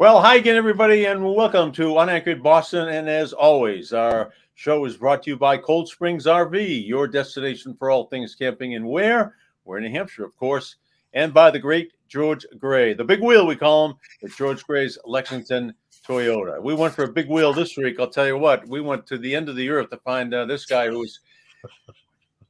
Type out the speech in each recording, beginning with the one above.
Well, hi again, everybody, and welcome to UnAnchored Boston. And as always, our show is brought to you by Cold Springs RV, your destination for all things camping. And where? We're in New Hampshire, of course, and by the great George Gray, the big wheel we call him, at George Gray's Lexington Toyota. We went for a big wheel this week. I'll tell you what, we went to the end of the earth to find this guy who's.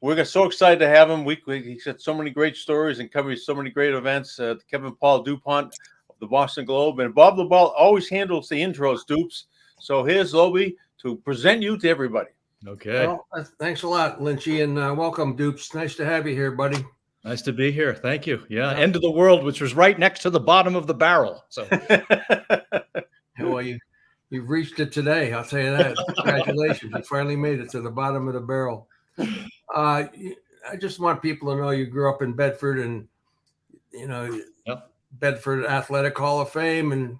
We're so excited to have him. He said so many great stories and covers so many great events. Kevin Paul Dupont of the Boston Globe, and Bob Lobel always handles the intros, Dupes. So here's Lobie to present you to everybody. Okay. Well, thanks a lot, Lynchy, and welcome, Dupes. Nice to have you here, buddy. Nice to be here. Thank you. Yeah, end of the world, which was right next to the bottom of the barrel. So, well, you've reached it today. I'll tell you that. Congratulations! You finally made it to the bottom of the barrel. I just want people to know you grew up in Bedford, and Bedford Athletic Hall of Fame, and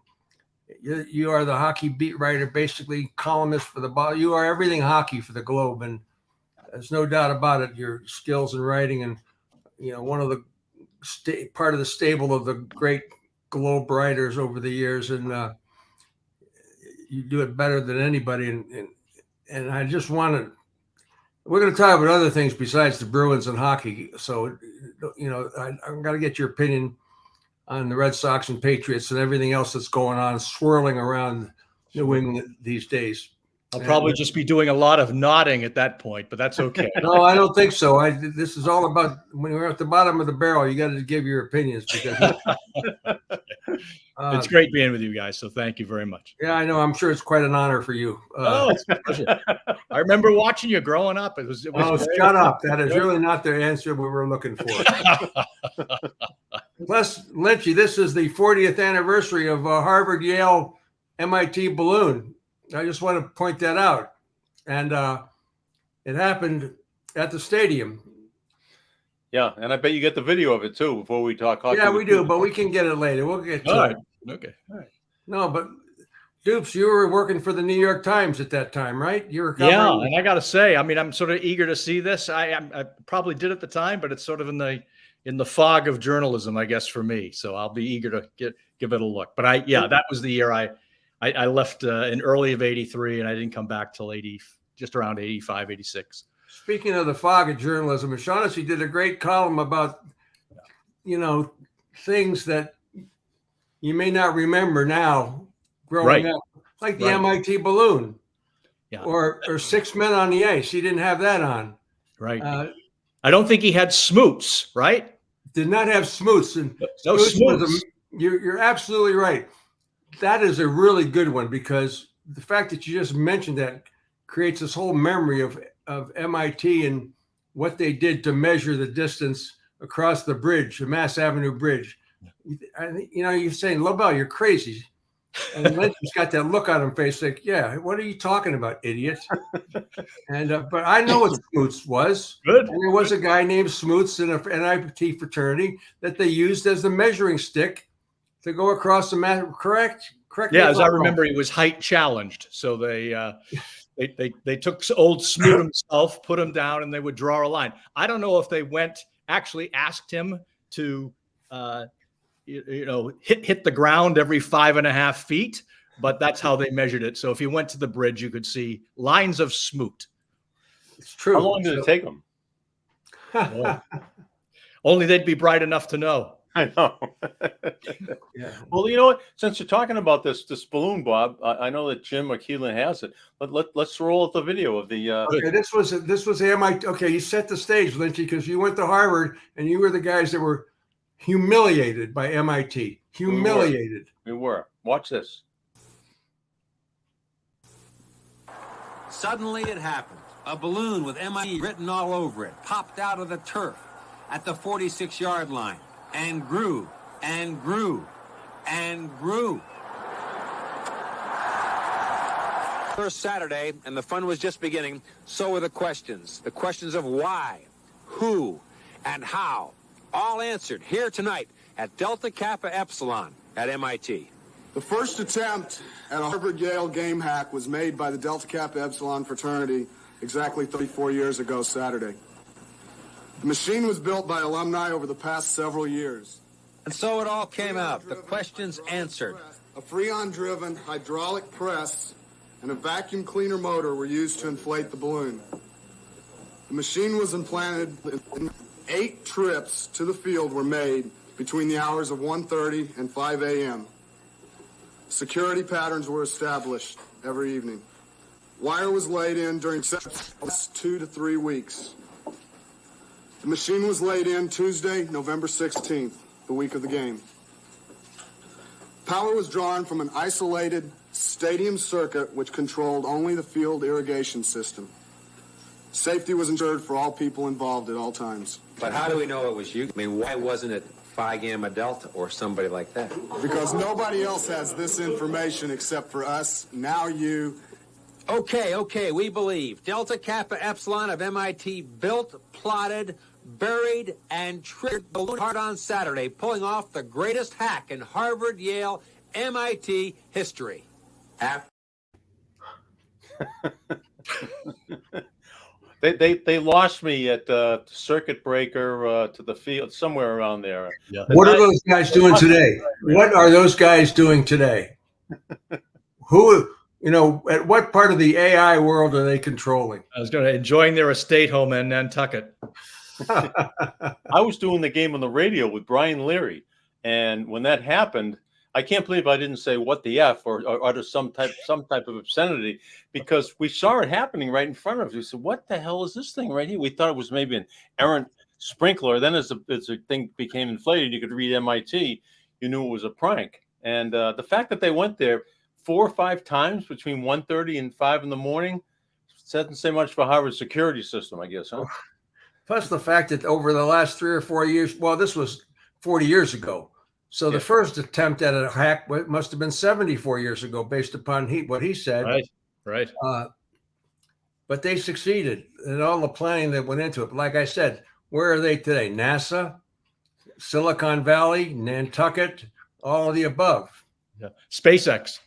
you are the hockey beat writer, basically columnist for the Ball. You are everything hockey for the Globe, and there's no doubt about it. Your skills in writing, and one of the part of the stable of the great Globe writers over the years, and you do it better than anybody. And I just want to. We're going to talk about other things besides the Bruins and hockey. So, I'm going to get your opinion on the Red Sox and Patriots and everything else that's going on, swirling around New England these days. I'll probably just be doing a lot of nodding at that point, but that's okay. No, I don't think so. This is all about when we're at the bottom of the barrel, you got to give your opinions because it's great being with you guys. So thank you very much. Yeah, I know. I'm sure it's quite an honor for you. It's a pleasure. I remember watching you growing up. It was shut up. That is really not the answer we were looking for. Plus, Lynchy, this is the 40th anniversary of Harvard, Yale, MIT balloon. I just want to point that out. And it happened at the stadium. Yeah, and I bet you get the video of it, too, before we talk hockey. Yeah, we do, but we can get it later. We'll get to it. Okay. All right. No, but Dupes, you were working for the New York Times at that time, right? You were yeah, and I got to say, I mean, I'm sort of eager to see this. I probably did at the time, but it's sort of in the fog of journalism, I guess, for me. So I'll be eager to give it a look. But that was the year I left in early of 83, and I didn't come back till just around 85, 86. Speaking of the fog of journalism, O'Shaughnessy did a great column about, things that you may not remember now growing up, like the MIT balloon or 6 Men on the Ice. He didn't have that on. Right. I don't think he had Smoots, right? Did not have Smoots. And no Smoots. You're absolutely right. That is a really good one because the fact that you just mentioned that creates this whole memory of MIT and what they did to measure the distance across the bridge, the Mass Avenue Bridge. You're saying, Lobel, you're crazy. And Lynch's got that look on his face like, yeah, what are you talking about, idiot? And but I know what Smoots was. Good. And there was a guy named Smoots in an MIT fraternity that they used as the measuring stick to go across the map. Correct? Yeah, as I remember, he was height challenged. So they took old Smoot himself, put him down, and they would draw a line. I don't know if they actually asked him to hit the ground every 5.5 feet, but that's how they measured it. So if you went to the bridge, you could see lines of Smoot. It's true. How long did it take them? Only they'd be bright enough to know. I know. Yeah. Well, you know what? Since you're talking about this balloon, Bob, I know that Jim McKeelan has it. Let's roll up the video of the. Okay, this was the MIT. Okay, you set the stage, Lynchy, because you went to Harvard and you were the guys that were humiliated by MIT. Humiliated. We were. Watch this. Suddenly it happened. A balloon with MIT written all over it popped out of the turf at the 46-yard line. And grew, and grew, and grew. First Saturday, and the fun was just beginning, so were the questions. The questions of why, who, and how. All answered here tonight at Delta Kappa Epsilon at MIT. The first attempt at a Harvard-Yale game hack was made by the Delta Kappa Epsilon fraternity exactly 34 years ago Saturday. The machine was built by alumni over the past several years. And so it all came out, the questions answered. A Freon-driven hydraulic press and a vacuum cleaner motor were used to inflate the balloon. The machine was implanted, and 8 trips to the field were made between the hours of 1:30 and 5 a.m. Security patterns were established every evening. Wire was laid in during 2 to 3 weeks. The machine was laid in Tuesday, November 16th, the week of the game. Power was drawn from an isolated stadium circuit which controlled only the field irrigation system. Safety was ensured for all people involved at all times. But how do we know it was you? I mean, why wasn't it Phi Gamma Delta or somebody like that? Because nobody else has this information except for us, now you. Okay, we believe. Delta Kappa Epsilon of MIT built, plotted, buried, and triggered the balloon hard on Saturday, pulling off the greatest hack in Harvard, Yale, MIT history. They lost me at circuit breaker to the field, somewhere around there. Yeah. What are those guys doing today? What are those guys doing today? Who, at what part of the AI world are they controlling? I was going to enjoying their estate home in Nantucket. I was doing the game on the radio with Brian Leary, and when that happened, I can't believe I didn't say "what the f" or utter some type of obscenity, because we saw it happening right in front of us. We said, "What the hell is this thing right here?" We thought it was maybe an errant sprinkler. Then, as the thing became inflated, you could read MIT. You knew it was a prank. And the fact that they went there 4 or 5 times between 1:30 and 5 in the morning doesn't say much for Harvard's security system, I guess, huh? Plus the fact that over the last 3 or 4 years, well, this was 40 years ago. So the first attempt at a hack must have been 74 years ago, based upon what he said. Right. But they succeeded in all the planning that went into it. But like I said, where are they today? NASA, Silicon Valley, Nantucket, all of the above. Yeah. SpaceX.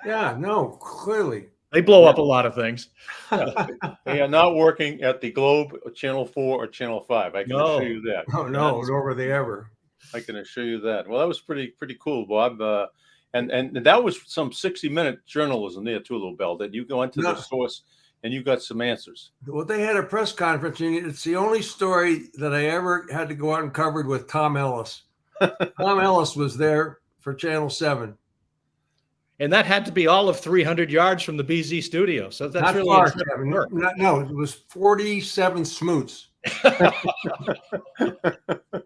Yeah, no, clearly. They blow up a lot of things. They are not working at the Globe, Channel 4, or Channel 5. I can assure you that. Oh, no, nor were they ever. I can assure you that. Well, that was pretty cool, Bob. And that was some 60-minute journalism there too, Lobel, that you go into the source and you got some answers. Well, they had a press conference, and it's the only story that I ever had to go out and covered with Tom Ellis. Tom Ellis was there for Channel 7. And that had to be all of 300 yards from the BZ studio. So that's Not really far, a Kevin. work. No, it was 47 smoots. And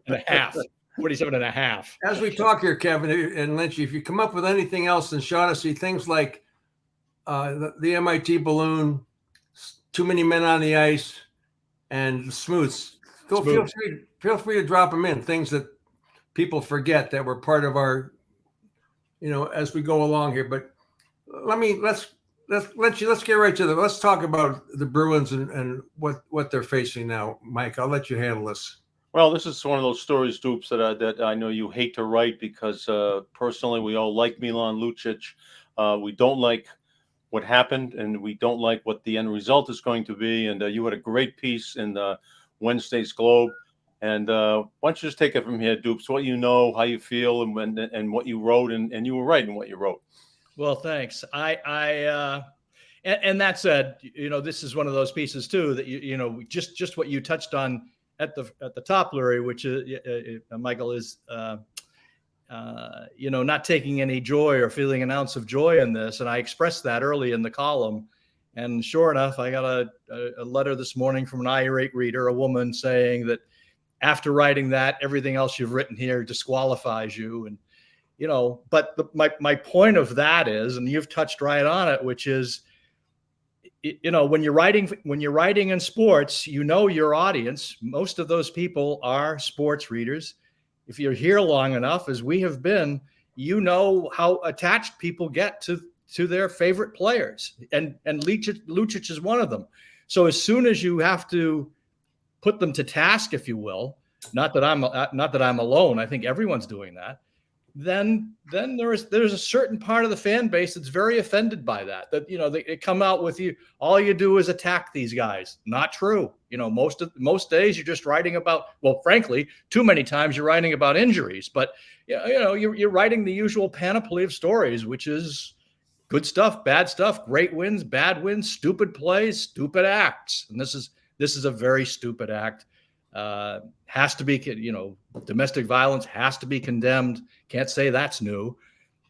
a half. 47 and a half. As we talk here, Kevin and Lynch, if you come up with anything else in Shaughnessy, things like the MIT balloon, too many men on the ice, and smooths, feel free to drop them in. Things that people forget that were part of our, as we go along here. But let's get right to let's talk about the Bruins and what they're facing now. Mike, I'll let you handle this. Well, this is one of those stories, Dupes, that I know you hate to write because personally we all like Milan Lucic. We don't like what happened, and we don't like what the end result is going to be. And you had a great piece in Wednesday's Globe. And why don't you just take it from here, Dupes? What you know, how you feel, and what you wrote, and you were right in what you wrote. Well, thanks. And that said, this is one of those pieces too that just what you touched on at the top, Larry, which is Michael, is not taking any joy or feeling an ounce of joy in this, and I expressed that early in the column. And sure enough, I got a letter this morning from an irate reader, a woman, saying that after writing that, everything else you've written here disqualifies you. And but my point of that is, and you've touched right on it, which is, when you're writing in sports, your audience, most of those people are sports readers. If you're here long enough, as we have been, how attached people get to their favorite players, and Lucic is one of them. So as soon as you have to put them to task, if you will, not that I'm alone, I think everyone's doing that. then there's a certain part of the fan base that's very offended by that. That they come out with you. All you do is attack these guys. Not true. Most days you're just writing about. Well, frankly, too many times you're writing about injuries. But you're writing the usual panoply of stories, which is good stuff, bad stuff, great wins, bad wins, stupid plays, stupid acts. And this is a very stupid act. Has to be, domestic violence has to be condemned. Can't say that's new.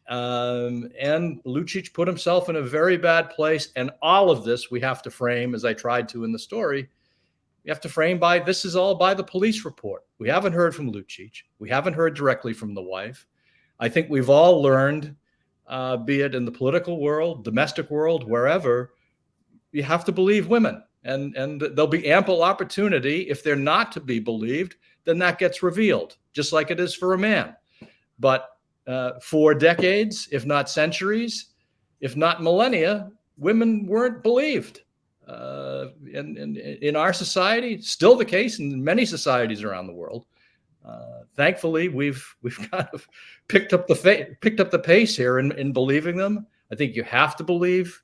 And Lucic put himself in a very bad place. And all of this we have to frame, as I tried to in the story, we have to frame by, this is all by the police report. We haven't heard from Lucic. We haven't heard directly from the wife. I think we've all learned, be it in the political world, domestic world, wherever, you have to believe women. And there'll be ample opportunity. If they're not to be believed, then that gets revealed, just like it is for a man. But for decades, if not centuries, if not millennia, women weren't believed. And in our society, still the case in many societies around the world. Thankfully, we've kind of picked up the pace here in believing them. I think you have to believe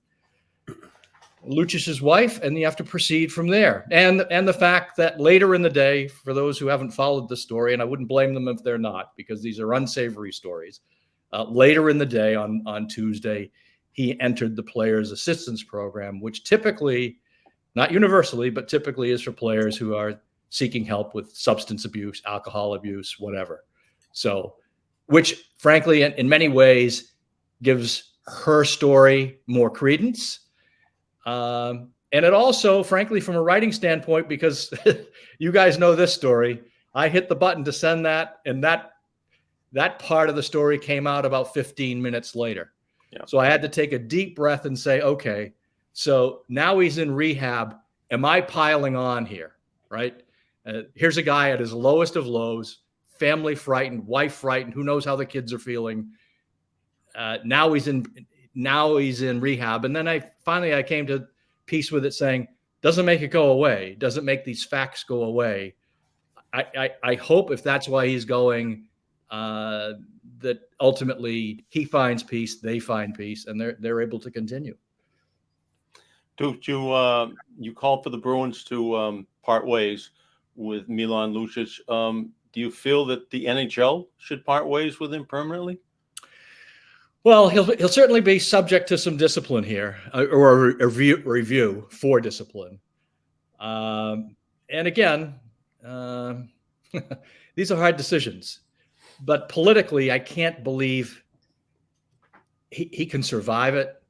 Lucic's wife, and you have to proceed from there. And the fact that later in the day, for those who haven't followed the story, and I wouldn't blame them if they're not, because these are unsavory stories, later in the day on Tuesday, he entered the Players Assistance Program, which typically, not universally, but typically is for players who are seeking help with substance abuse, alcohol abuse, whatever. So, which frankly, in many ways, gives her story more credence. And it also, frankly, from a writing standpoint, because you guys know this story, I hit the button to send that, and that part of the story came out about 15 minutes later. Yeah. So I had to take a deep breath and say, okay, so now he's in rehab. Am I piling on here? Right? Here's a guy at his lowest of lows, family frightened, wife frightened, who knows how the kids are feeling. Now he's in rehab. And then I came to peace with it, saying, doesn't make it go away. Doesn't make these facts go away. I hope if that's why he's going, that ultimately he finds peace, they find peace, and they're able to continue. Duke, you called for the Bruins to part ways with Milan Lucic. Do you feel that the NHL should part ways with him permanently? Well, he'll certainly be subject to some discipline here, or a review for discipline. And again, these are hard decisions. But politically, I can't believe he can survive it.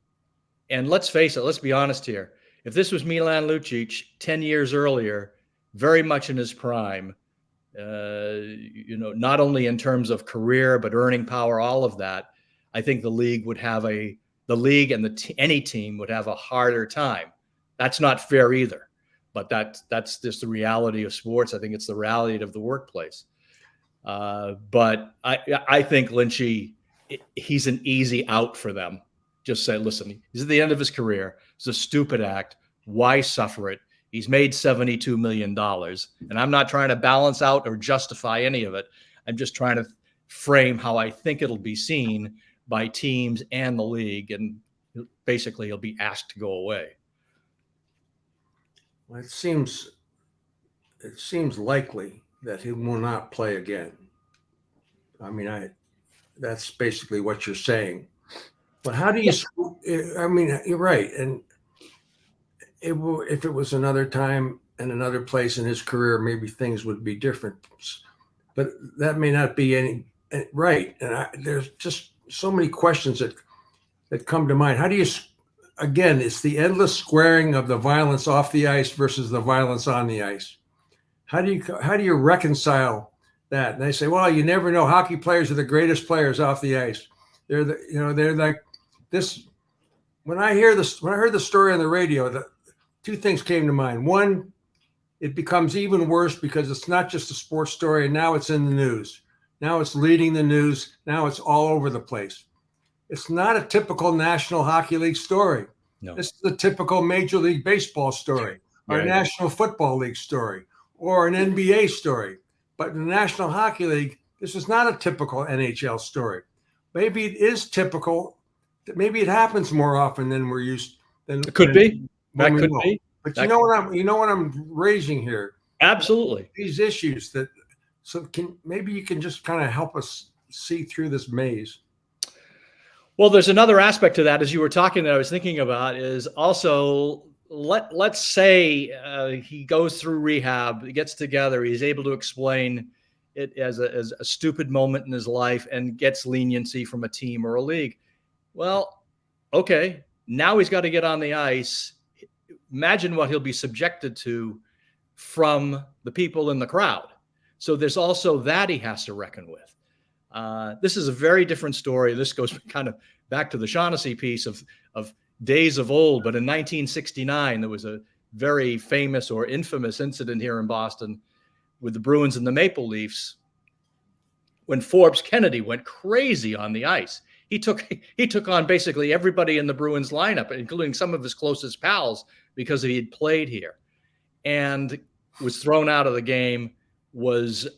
And let's face it, let's be honest here. If this was Milan Lucic 10 years earlier, very much in his prime, not only in terms of career, but earning power, all of that, I think the league and any team would have a harder time. That's not fair either, but that's just the reality of sports. I think it's the reality of the workplace. But I think Lynchy, he's an easy out for them. Just say, listen, he's at the end of his career. It's a stupid act. Why suffer it? He's made $72 million. And I'm not trying to balance out or justify any of it. I'm just trying to frame how I think it'll be seen by teams and the league. And basically he'll be asked to go away. Well, it seems likely that he will not play again. I mean, that's basically what you're saying. But how do you? I mean, you're right. And if it was another time and another place in his career, maybe things would be different. But that may not be any right. And there's just so many questions that come to mind. How do you? Again, it's the endless squaring of the violence off the ice versus the violence on the ice. How do you reconcile that? And they say, well, you never know. Hockey players are the greatest players off the ice. They're like this. When I heard the story on the radio, two things came to mind. One, it becomes even worse because it's not just a sports story, and now it's in the news. Now it's leading the news. Now it's all over the place. It's not a typical National Hockey League story. No. This is a typical Major League Baseball story, or a National Football League story, or an NBA story. But in the National Hockey League, this is not a typical NHL story. Maybe it is typical. Maybe it happens more often than we're used. It could be. That could be. But you know what I'm raising here. Absolutely. These issues that. So maybe you can just kind of help us see through this maze. Well, there's another aspect to that, as you were talking, that I was thinking about, is also let's say he goes through rehab, he gets together, he's able to explain it as a stupid moment in his life and gets leniency from a team or a league. Well, okay, now he's got to get on the ice. Imagine what he'll be subjected to from the people in the crowd. So there's also that he has to reckon with. This is a very different story. This goes kind of back to the Shaughnessy piece of days of old. But in 1969, there was a very famous or infamous incident here in Boston with the Bruins and the Maple Leafs when Forbes Kennedy went crazy on the ice. He took on basically everybody in the Bruins lineup, including some of his closest pals, because he had played here, and was thrown out of the game. Was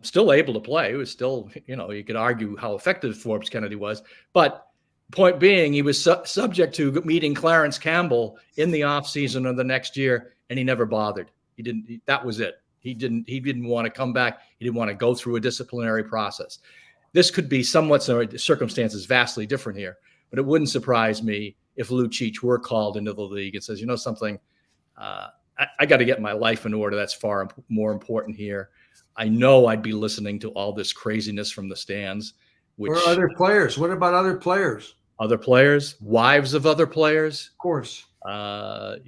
still able to play. He was still, you could argue how effective Forbes Kennedy was. But point being, he was subject to meeting Clarence Campbell in the offseason of the next year, and he never bothered. That was it. He didn't want to come back. He didn't want to go through a disciplinary process. This could be somewhat circumstances vastly different here, but it wouldn't surprise me if Lucic were called into the league and says, something, I got to get my life in order. That's far more important here. I know I'd be listening to all this craziness from the stands. Or other players. What about other players? Other players, wives of other players. Of course. It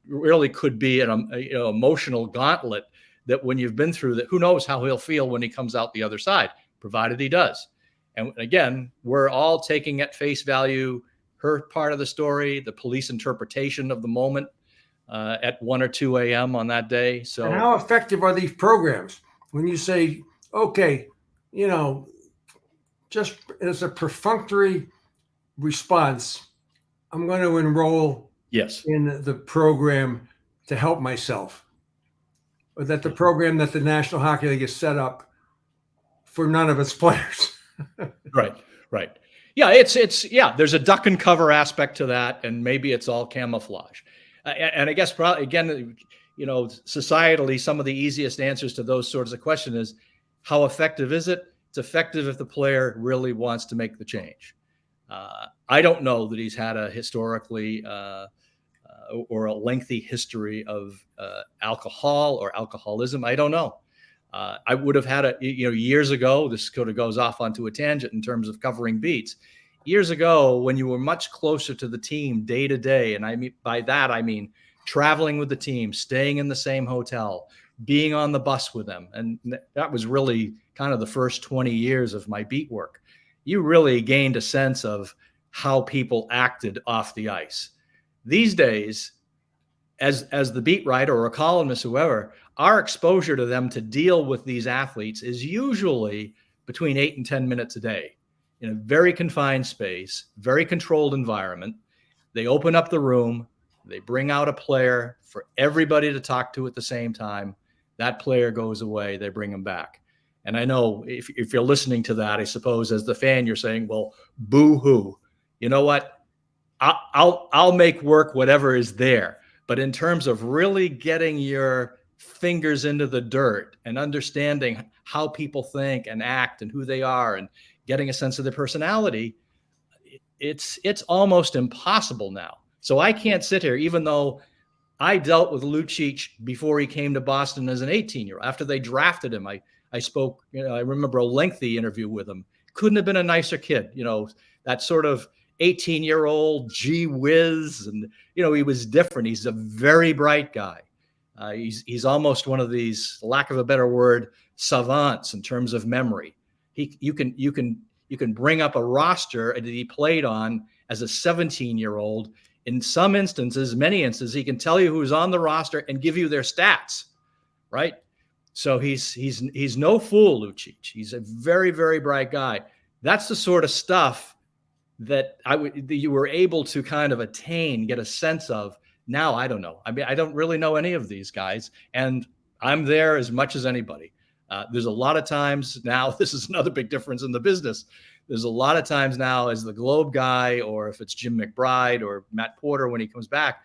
really could be an emotional gauntlet that when you've been through that, who knows how he'll feel when he comes out the other side, provided he does. And again, we're all taking at face value her part of the story, the police interpretation of the moment. At 1 or 2 a.m. on that day. So, and how effective are these programs when you say, okay, just as a perfunctory response, I'm going to enroll in the program to help myself, or that the program that the National Hockey League has set up for none of its players. Right. Yeah, there's a duck and cover aspect to that, and maybe it's all camouflage. And I guess probably, again, societally, some of the easiest answers to those sorts of questions is, how effective is it? It's effective if the player really wants to make the change. I don't know that he's had a historically or a lengthy history of alcohol or alcoholism. I don't know. I would have had years ago, this sort of goes off onto a tangent in terms of covering beats. Years ago, when you were much closer to the team day to day, and I mean traveling with the team, staying in the same hotel, being on the bus with them, and that was really kind of the first 20 years of my beat work. You really gained a sense of how people acted off the ice. These days, as the beat writer or a columnist, whoever, our exposure to them to deal with these athletes is usually between 8 and 10 minutes a day. In a very confined space, very controlled environment. They open up the room, they bring out a player for everybody to talk to at the same time. That player goes away, they bring him back. And I know if you're listening to that, I suppose as the fan, you're saying, well, boo-hoo. You know what? I'll make work whatever is there. But in terms of really getting your fingers into the dirt and understanding how people think and act and who they are and getting a sense of their personality, it's almost impossible now. So I can't sit here, even though I dealt with Lucic before he came to Boston as an 18-year-old. After they drafted him, I spoke, I remember a lengthy interview with him. Couldn't have been a nicer kid, that sort of 18-year-old gee whiz. And, he was different. He's a very bright guy. He's almost one of these, lack of a better word, savants in terms of memory. You can bring up a roster that he played on as a 17-year-old. In some instances, many instances, he can tell you who's on the roster and give you their stats, right? So he's no fool, Lucic. He's a very, very bright guy. That's the sort of stuff that you were able to kind of attain, get a sense of. Now I don't know. I mean, I don't really know any of these guys, and I'm there as much as anybody. There's a lot of times now, this is another big difference in the business. There's a lot of times now as the Globe guy, or if it's Jim McBride or Matt Porter when he comes back,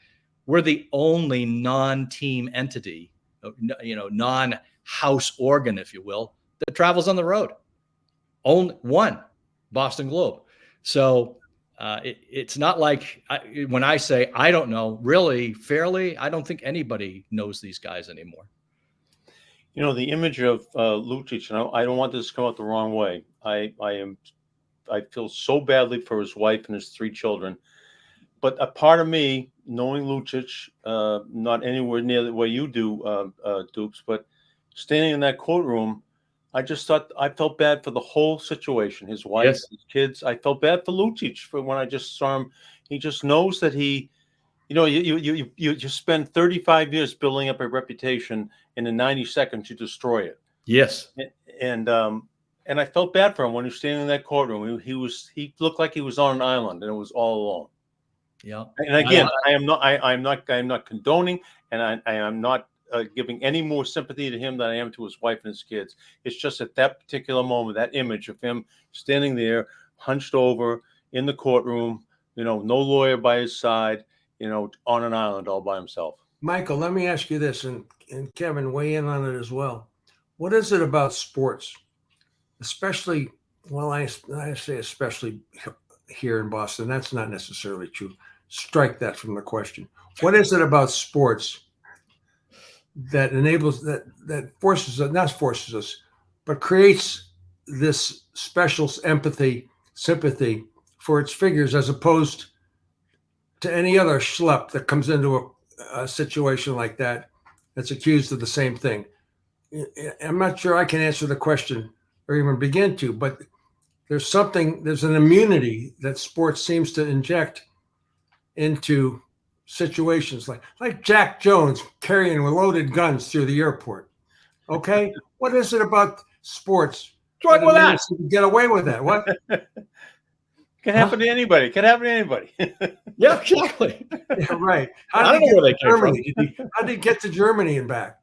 we're the only non-team entity, non-house organ, if you will, that travels on the road. Only one, Boston Globe. So it's not like when I say I don't know, really, fairly, I don't think anybody knows these guys anymore. The image of Lucic, and I don't want this to come out the wrong way. I feel so badly for his wife and his 3 children. But a part of me, knowing Lucic, not anywhere near the way you do, Dupes, but standing in that courtroom, I just thought I felt bad for the whole situation. His wife, Yes. his kids. I felt bad for Lucic for when I just saw him. He just knows that he, you spend 35 years building up a reputation, and in 90 seconds you destroy it. Yes. And I felt bad for him when he was standing in that courtroom. He looked like he was on an island, and it was all alone. Yeah. And again, I am not condoning, and I am not giving any more sympathy to him than I am to his wife and his kids. It's just at that particular moment, that image of him standing there, hunched over in the courtroom, no lawyer by his side, on an island all by himself. Michael, let me ask you this, and Kevin, weigh in on it as well. What is it about sports, especially, well, I say especially here in Boston, that's not necessarily true. Strike that from the question. What is it about sports that enables, that forces us, not forces us, but creates this special sympathy for its figures, as opposed to any other schlep that comes into a situation like that that's accused of the same thing? I'm not sure I can answer the question or even begin to, but there's an immunity that sports seems to inject into situations like Jack Jones carrying loaded guns through the airport. Okay, what is it about sports? What's wrong with that? Get away with that? What? Can happen to anybody. Can happen to anybody. Yeah, exactly. Yeah, right. I don't know where they came from. How did he get to Germany and back?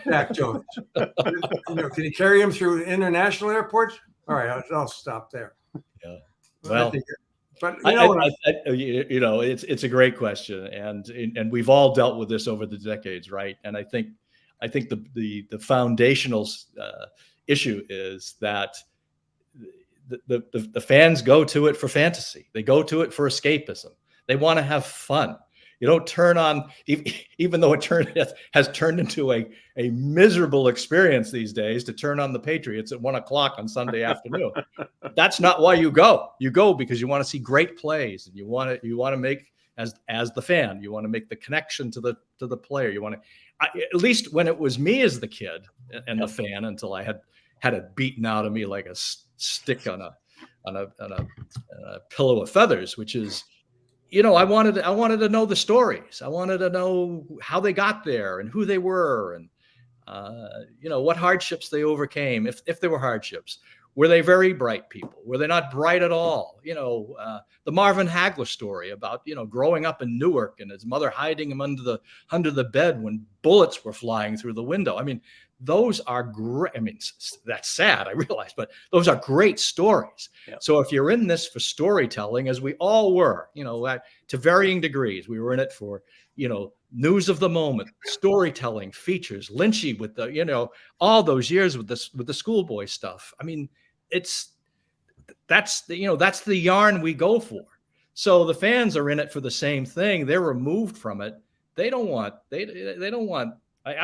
Jack Jones. Can he carry him through international airports? All right, I'll stop there. Yeah. Well, but it's a great question, and we've all dealt with this over the decades, right? And I think the foundational issue is that the fans go to it for fantasy. They go to it for escapism. They want to have fun. You don't turn on, even though it has turned into a miserable experience these days, to turn on the Patriots at 1:00 on Sunday afternoon. That's not why you go. You go because you want to see great plays, and you want to make, as the fan, you want to make the connection to the player. You want to, at least when it was me as the kid and the fan, until I had it beaten out of me like a stick on a pillow of feathers, which is, I wanted to know the stories. I wanted to know how they got there and who they were, and what hardships they overcame, if there were hardships. Were they very bright people? Were they not bright at all? The Marvin Hagler story about growing up in Newark and his mother hiding him under the bed when bullets were flying through the window. I mean, those are great. I mean, that's sad, I realize, but those are great stories. Yep. So if you're in this for storytelling, as we all were, to varying degrees, we were in it for, news of the moment, storytelling, features, Lynchy with the, all those years with the schoolboy stuff. I mean, that's the yarn we go for. So the fans are in it for the same thing. They're removed from it. They don't want, I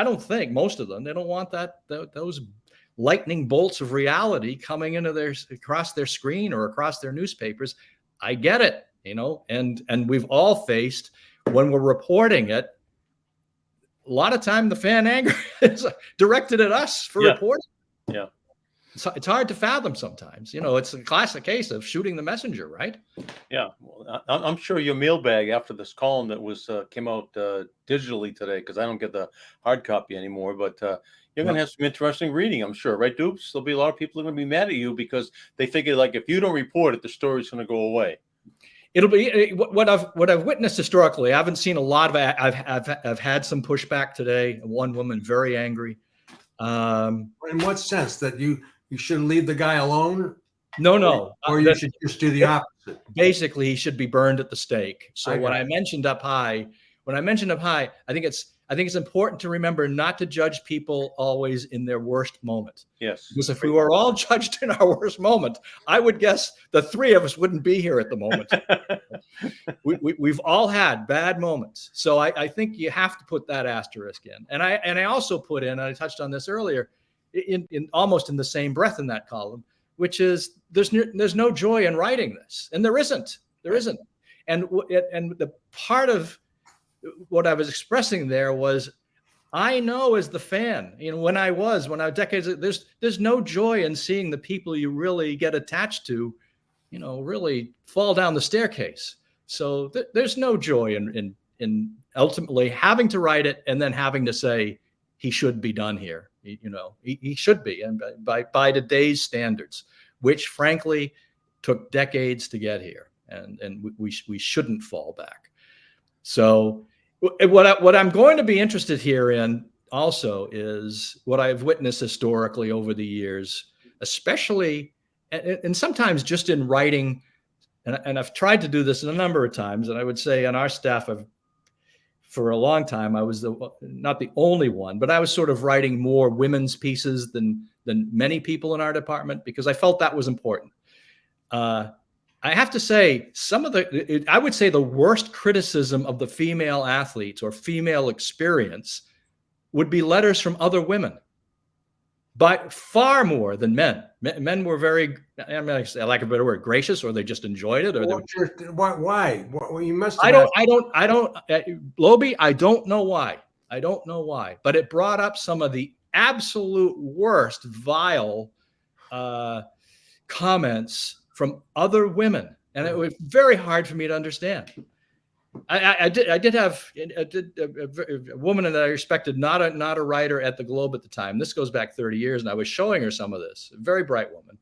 don't think most of them, they don't want those lightning bolts of reality coming into across their screen or across their newspapers. I get it, and we've all faced, when we're reporting it, a lot of time the fan anger is directed at us for reporting. Yeah. It's hard to fathom sometimes. It's a classic case of shooting the messenger, right? Yeah. Well, I'm sure your mailbag after this column that came out digitally today, because I don't get the hard copy anymore, but you're going to have some interesting reading, I'm sure, right, Dupes? There'll be a lot of people who are going to be mad at you because they figure, like, if you don't report it, the story's going to go away. It'll be what I've witnessed historically. I haven't seen a lot of. I've had some pushback today. One woman very angry. In what sense? That you should leave the guy alone, No. or you should just do the opposite? Basically, he should be burned at the stake. So I when got I mentioned up high, I think it's important to remember not to judge people always in their worst moment. Yes. Because if we were all judged in our worst moment, I would guess the three of us wouldn't be here at the moment. We've all had bad moments. So I think you have to put that asterisk in. And I also put in, and I touched on this earlier, in almost in the same breath in that column, which is there's no joy in writing this. And there isn't. And the part of what I was expressing there was, I know as the fan, when I was decades, there's no joy in seeing the people you really get attached to, really fall down the staircase. So there's no joy in ultimately having to write it and then having to say he should be done here. He should be, and by today's standards, which frankly took decades to get here, and we shouldn't fall back. So what I'm going to be interested here in also is what I've witnessed historically over the years, especially, and sometimes just in writing, and I've tried to do this a number of times, and I would say on our staff, for a long time, I was not the only one, but I was sort of writing more women's pieces than many people in our department, because I felt that was important. I have to say, I would say the worst criticism of the female athletes or female experience would be letters from other women, but far more than men. Men were very, I like a better word, gracious, or they just enjoyed it. Or why? Well, you must. I don't, Lobie, I don't know why. But it brought up some of the absolute worst, vile comments from other women, and it was very hard for me to understand. I did have a woman that I respected, not a writer at the Globe at the time. This goes back 30 years, and I was showing her some of this. A very bright woman,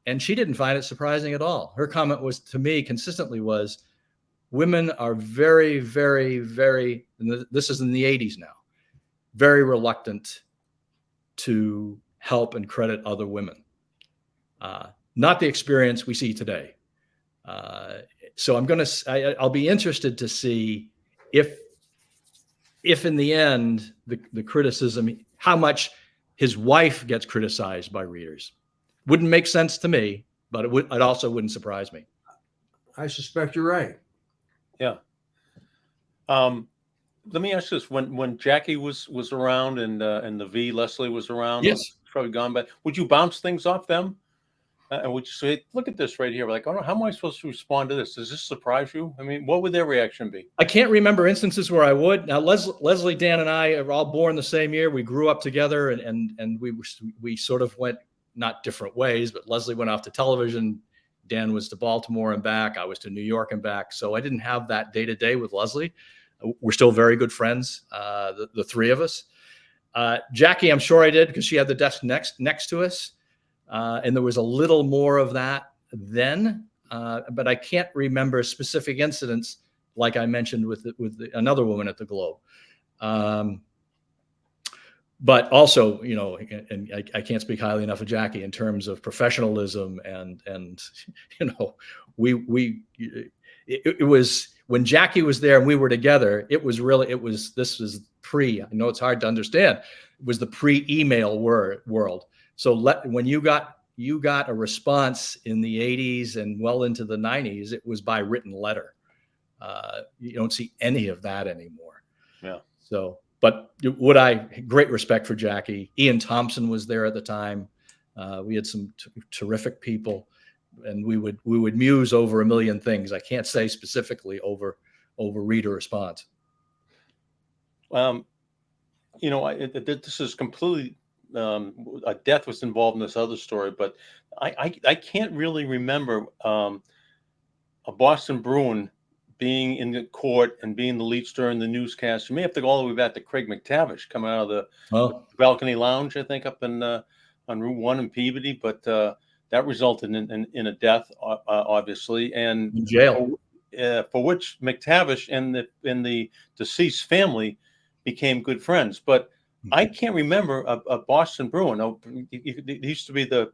and she didn't find it surprising at all. Her comment was, to me, consistently was, women are very, very, very, and this is in the 80s now, very reluctant to help and credit other women. Not the experience we see today. So I'll be interested to see if in the end, the criticism, how much his wife gets criticized by readers. Wouldn't make sense to me, but it also wouldn't surprise me. I suspect you're right. Yeah. Let me ask this: when Jackie was around and the V Leslie was around, yes, probably gone, but would you bounce things off them? And would you say, look at this right here? We're like, oh, how am I supposed to respond to this? Does this surprise you? I mean, what would their reaction be? I can't remember instances where I would. Now, Leslie, Dan, and I are all born the same year. We grew up together, and we sort of went not different ways, but Leslie went off to television. Dan was to Baltimore and back. I was to New York and back. So I didn't have that day to day with Leslie. We're still very good friends, the three of us. Jackie, I'm sure I did, because she had the desk next to us. And there was a little more of that then, but I can't remember specific incidents like I mentioned with another woman at the Globe. But also, and I can't speak highly enough of Jackie in terms of professionalism and it was when Jackie was there and we were together. This was pre. I know it's hard to understand. It was the pre-email world. So when you got a response in the 80s and well into the 90s, it was by written letter. You don't see any of that anymore. Yeah. So, but great respect for Jackie. Ian Thompson was there at the time. We had some terrific people, and we would muse over a million things. I can't say specifically over reader response. This is completely. A death was involved in this other story, but I can't really remember a Boston Bruin being in the court and being the lead star in the newscast. You may have to go all the way back to Craig McTavish coming out of the balcony lounge, I think, up in on Route 1 in Peabody, but that resulted in a death, obviously, and in jail, for which McTavish and the deceased family became good friends. But I can't remember a Boston Bruin. No, he used to be the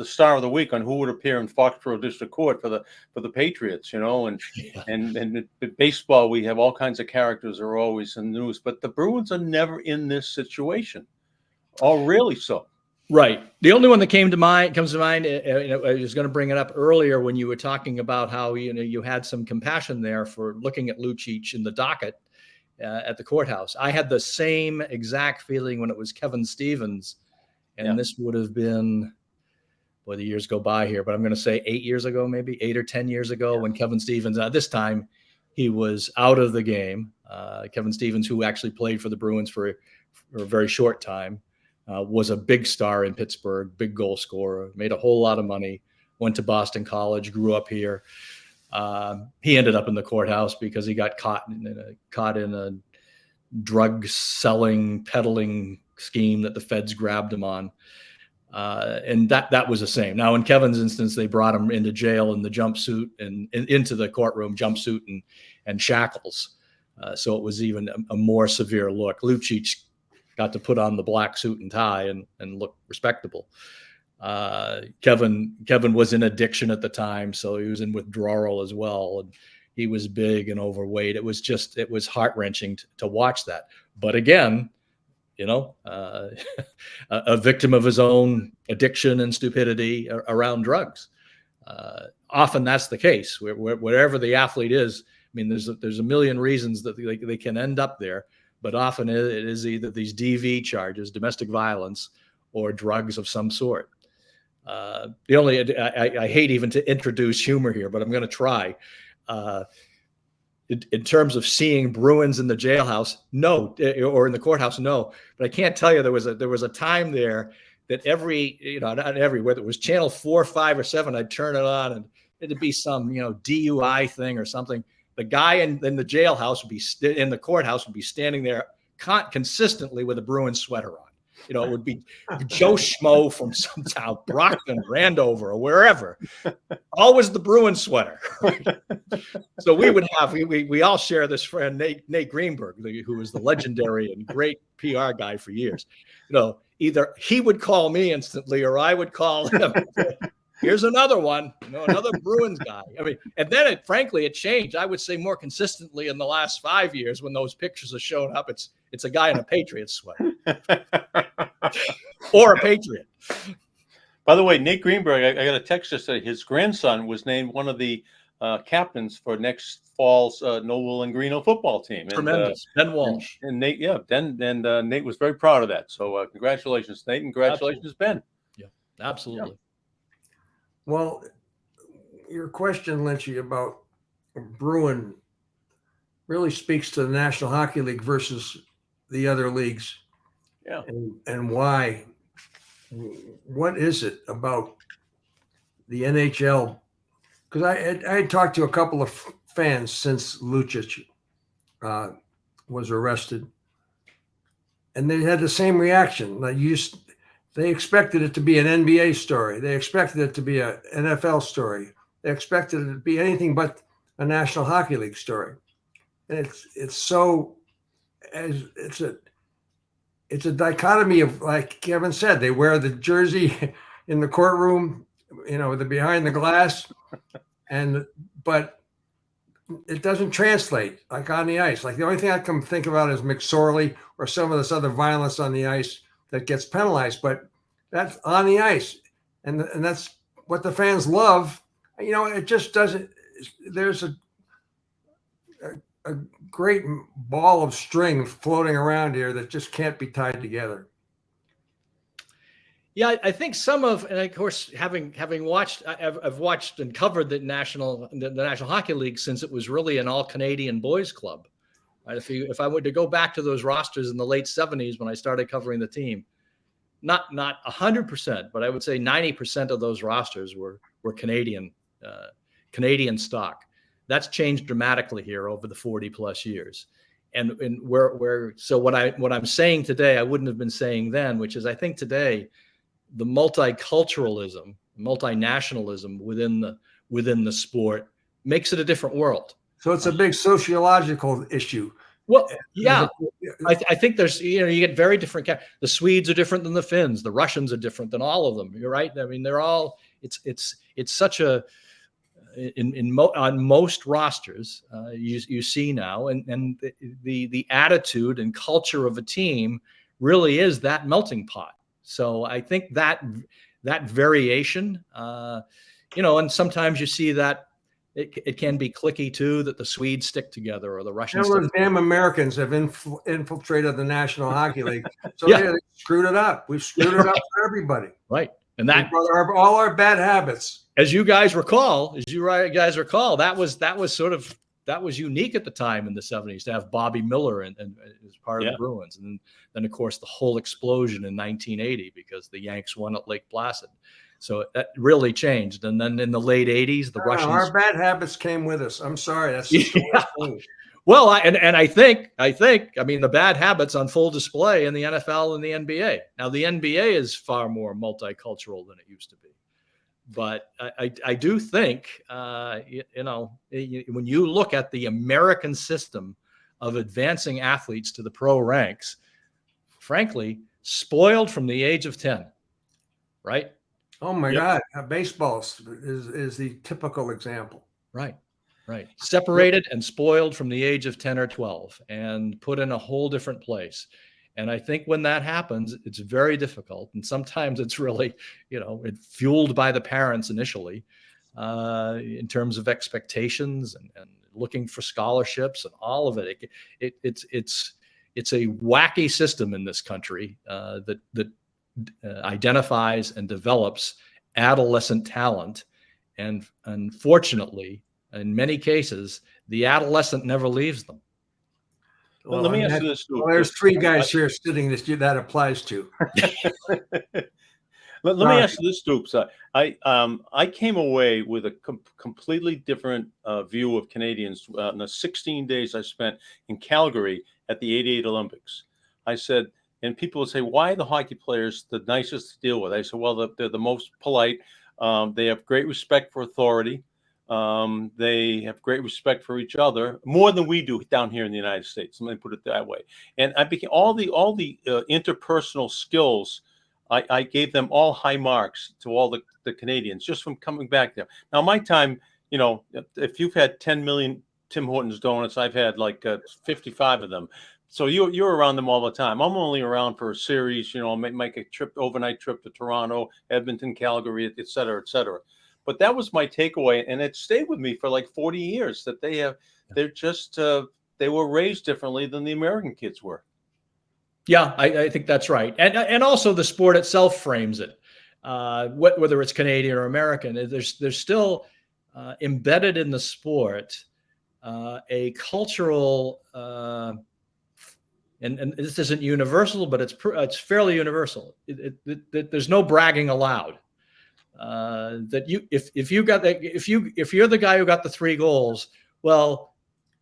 star of the week on who would appear in Foxborough District Court for the Patriots, and and baseball, we have all kinds of characters that are always in the news, but the Bruins are never in this situation. Oh, really? So. Right. The only one that comes to mind, I was going to bring it up earlier when you were talking about how you had some compassion there for looking at Lucic in the docket at the courthouse. I had the same exact feeling when it was Kevin Stevens, and this would have been, boy, the years go by here, but I'm going to say 8 years ago, maybe 8 or 10 years ago, when Kevin Stevens, this time he was out of the game. Kevin Stevens, who actually played for the Bruins for a very short time. Was a big star in Pittsburgh, big goal scorer, made a whole lot of money, went to Boston College, grew up here. He ended up in the courthouse because he got caught in a drug selling, peddling scheme that the feds grabbed him on. And that was the same. Now, in Kevin's instance, they brought him into jail in the jumpsuit and into the courtroom, jumpsuit and shackles. So it was even a more severe look. Lucic got to put on the black suit and tie and look respectable. Kevin was in addiction at the time, so he was in withdrawal as well. And he was big and overweight. It was heart-wrenching to watch that. But again, a victim of his own addiction and stupidity around drugs. Often that's the case. Wherever the athlete is, I mean, there's a million reasons that they can end up there. But often it is either these DV charges, domestic violence, or drugs of some sort. I hate even to introduce humor here, but I'm going to try. In terms of seeing Bruins in the jailhouse, no, or in the courthouse, no. But I can't tell you there was a time there that not every, whether it was channel 4, 5, or 7, I'd turn it on and it'd be some DUI thing or something. The guy in the jailhouse in the courthouse would be standing there consistently with a Bruins sweater on. It would be Joe Schmo from some town, Brockton, Randover, or wherever. Always the Bruins sweater. So we would have, we all share this friend, Nate Greenberg, who was the legendary and great PR guy for years. Either he would call me instantly or I would call him. Here's another one, another Bruins guy. I mean, and then it changed. I would say more consistently in the last 5 years when those pictures are showing up, it's a guy in a Patriots sweater or a Patriot. By the way, Nate Greenberg, I got a text just that his grandson was named one of the captains for next fall's Noble and Greeno football team. Tremendous. Ben Walsh. And Nate, Nate was very proud of that. So congratulations, Nate, and congratulations, Ben. Yeah, absolutely. Yeah. Well, your question, Lynchy, about Bruin really speaks to the National Hockey League versus the other leagues. Yeah. And why? What is it about the NHL? Because I had talked to a couple of fans since Lucic was arrested, and they had the same reaction. Like they expected it to be an NBA story. They expected it to be an NFL story. They expected it to be anything but a National Hockey League story. And it's a dichotomy of, like Kevin said, they wear the jersey in the courtroom, the behind the glass, but it doesn't translate like on the ice. Like the only thing I can think about is McSorley or some of this other violence on the ice that gets penalized, but that's on the ice, and that's what the fans love. It just doesn't. There's a great ball of string floating around here that just can't be tied together. Yeah, I think and of course, having watched, I've watched and covered the National Hockey League since it was really an all Canadian boys club. Right? If I were to go back to those rosters in the late 70s when I started covering the team, not 100%, but I would say 90% of those rosters were Canadian stock. That's changed dramatically here over the 40 plus years. And so what I'm saying today, I wouldn't have been saying then, which is I think today the multiculturalism, multinationalism within the sport makes it a different world. So it's a big sociological issue. Well, yeah, I think there's, you get very different. The Swedes are different than the Finns. The Russians are different than all of them. You're right. I mean, they're all. It's such a on most rosters you see now, and the attitude and culture of a team really is that melting pot. So I think that variation, and sometimes you see that. It can be cliquey too, that the Swedes stick together or the Russians. Those damn Americans have infiltrated the National Hockey League, so Yeah. they screwed it up. We've screwed it up for everybody. Right, and that all our bad habits. as you guys recall, that was unique at the time in the 70s to have Bobby Miller and as part of the Bruins, and then of course the whole explosion in 1980 because the Yanks won at Lake Placid. So that really changed. And then in the late 80s, the Russians. Our bad habits came with us. I'm sorry. That's Well, I think, the bad habits on full display in the NFL and the NBA. Now, the NBA is far more multicultural than it used to be. But I do think, when you look at the American system of advancing athletes to the pro ranks, frankly, spoiled from the age of 10, right? Oh my God! Baseball is the typical example. Right. Separated and spoiled from the age of 10 or 12 and put in a whole different place. And I think when that happens, it's very difficult. And sometimes it's really, it's fueled by the parents initially in terms of expectations and looking for scholarships and all of it. It's a wacky system in this country that identifies and develops adolescent talent. And unfortunately, in many cases, the adolescent never leaves them. Well, let me ask you this. Well, there's three guys here sitting that applies to. Let me ask you this, Stoops. I came away with a completely different view of Canadians in the 16 days I spent in Calgary at the '88 Olympics. I said, and people would say, why are the hockey players the nicest to deal with? I said, well, they're the most polite. They have great respect for authority. They have great respect for each other, more than we do down here in the United States. Let me put it that way. And I became all the interpersonal skills. I gave them all high marks to all the Canadians just from coming back there. Now, my time, if you've had 10 million Tim Hortons donuts, I've had like 55 of them. So you're around them all the time. I'm only around for a series, make a overnight trip to Toronto, Edmonton, Calgary, et cetera, et cetera. But that was my takeaway, and it stayed with me for like 40 years. That they were raised differently than the American kids were. Yeah, I think that's right, and also the sport itself frames it. Whether it's Canadian or American, there's still embedded in the sport a cultural. And this isn't universal, but it's fairly universal. There's no bragging allowed. That if you're the guy who got the 3 goals, well,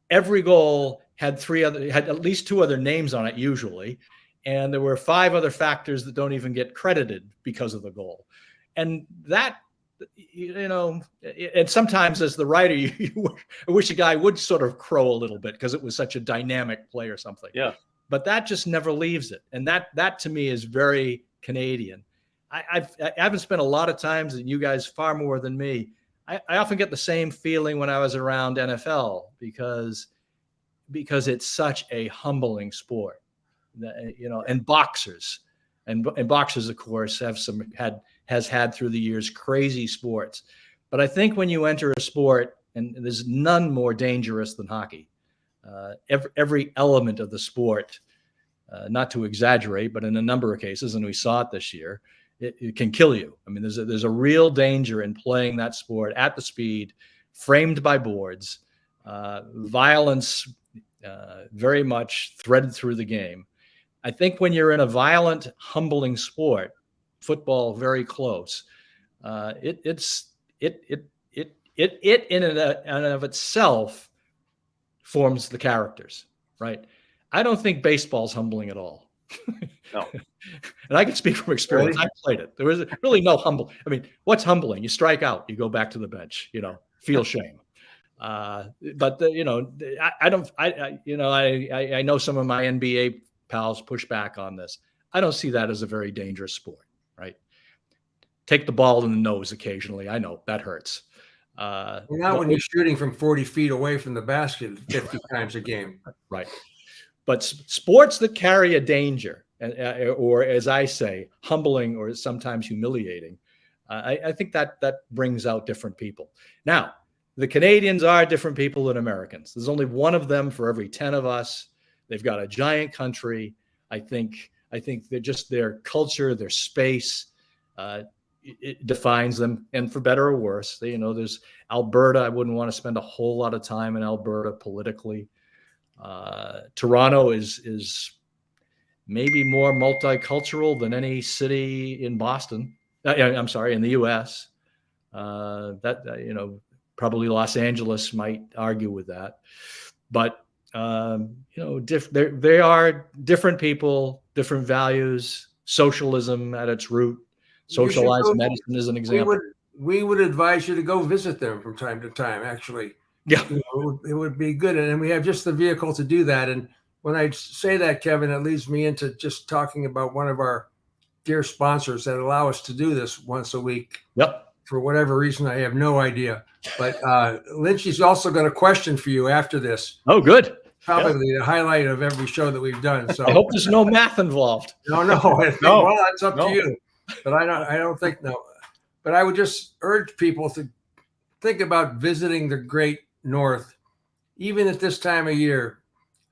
every goal had at least 2 other names on it usually, and there were 5 other factors that don't even get credited because of the goal, and that. And sometimes as the writer, I wish a guy would sort of crow a little bit because it was such a dynamic play or something. Yeah. But that just never leaves it. And that to me is very Canadian. I haven't spent a lot of times, and you guys far more than me. I often get the same feeling when I was around NFL because it's such a humbling sport, and boxers, and boxers, of course, has had through the years crazy sports. But I think when you enter a sport, and there's none more dangerous than hockey, every element of the sport, not to exaggerate, but in a number of cases, and we saw it this year, it can kill you. I mean, there's a real danger in playing that sport at the speed, framed by boards, violence very much threaded through the game. I think when you're in a violent, humbling sport, football very close, it in and of itself forms the characters, right? I don't think baseball's humbling at all. No. And I can speak from experience. I played it. There was really no humble. I mean, what's humbling? You strike out, you go back to the bench, feel shame. But I know some of my NBA pals push back on this. I don't see that as a very dangerous sport, right? Take the ball in the nose occasionally. I know that hurts. Well, not when you're shooting from 40 feet away from the basket 50 times a game. Right. But sports that carry a danger, or as I say, humbling or sometimes humiliating, I think that brings out different people. Now, the Canadians are different people than Americans. There's only one of them for every 10 of us. They've got a giant country. I think they're just their culture, their space, it defines them, and for better or worse. There's Alberta. I wouldn't want to spend a whole lot of time in Alberta politically. Toronto is maybe more multicultural than any city in Boston. I'm sorry, in the U.S. Probably Los Angeles might argue with that, but they are different people, different values. Socialism at its root. Socialized medicine is an example. We would advise you to go visit them from time to time, actually. Yeah. It would be good. And we have just the vehicle to do that. And when I say that, Kevin, it leads me into just talking about one of our dear sponsors that allow us to do this once a week. Yep. For whatever reason, I have no idea. But Lynch is also going to question for you after this. Oh, good. Probably the highlight of every show that we've done. So I hope there's no math involved. No. No. Well, that's up to you. But I don't think no. But I would just urge people to think about visiting the great North, even at this time of year.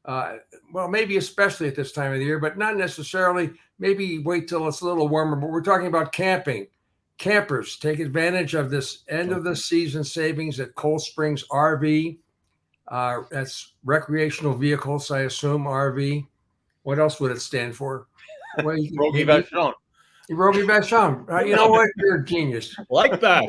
Well, maybe especially at this time of the year, but not necessarily. Maybe wait till it's a little warmer. But we're talking about camping. Campers, take advantage of this end of the season savings at Cold Springs RV. That's recreational vehicles, I assume, RV. What else would it stand for? Roby Vachon. Roby Vachon. You know what? You're a genius. Like that.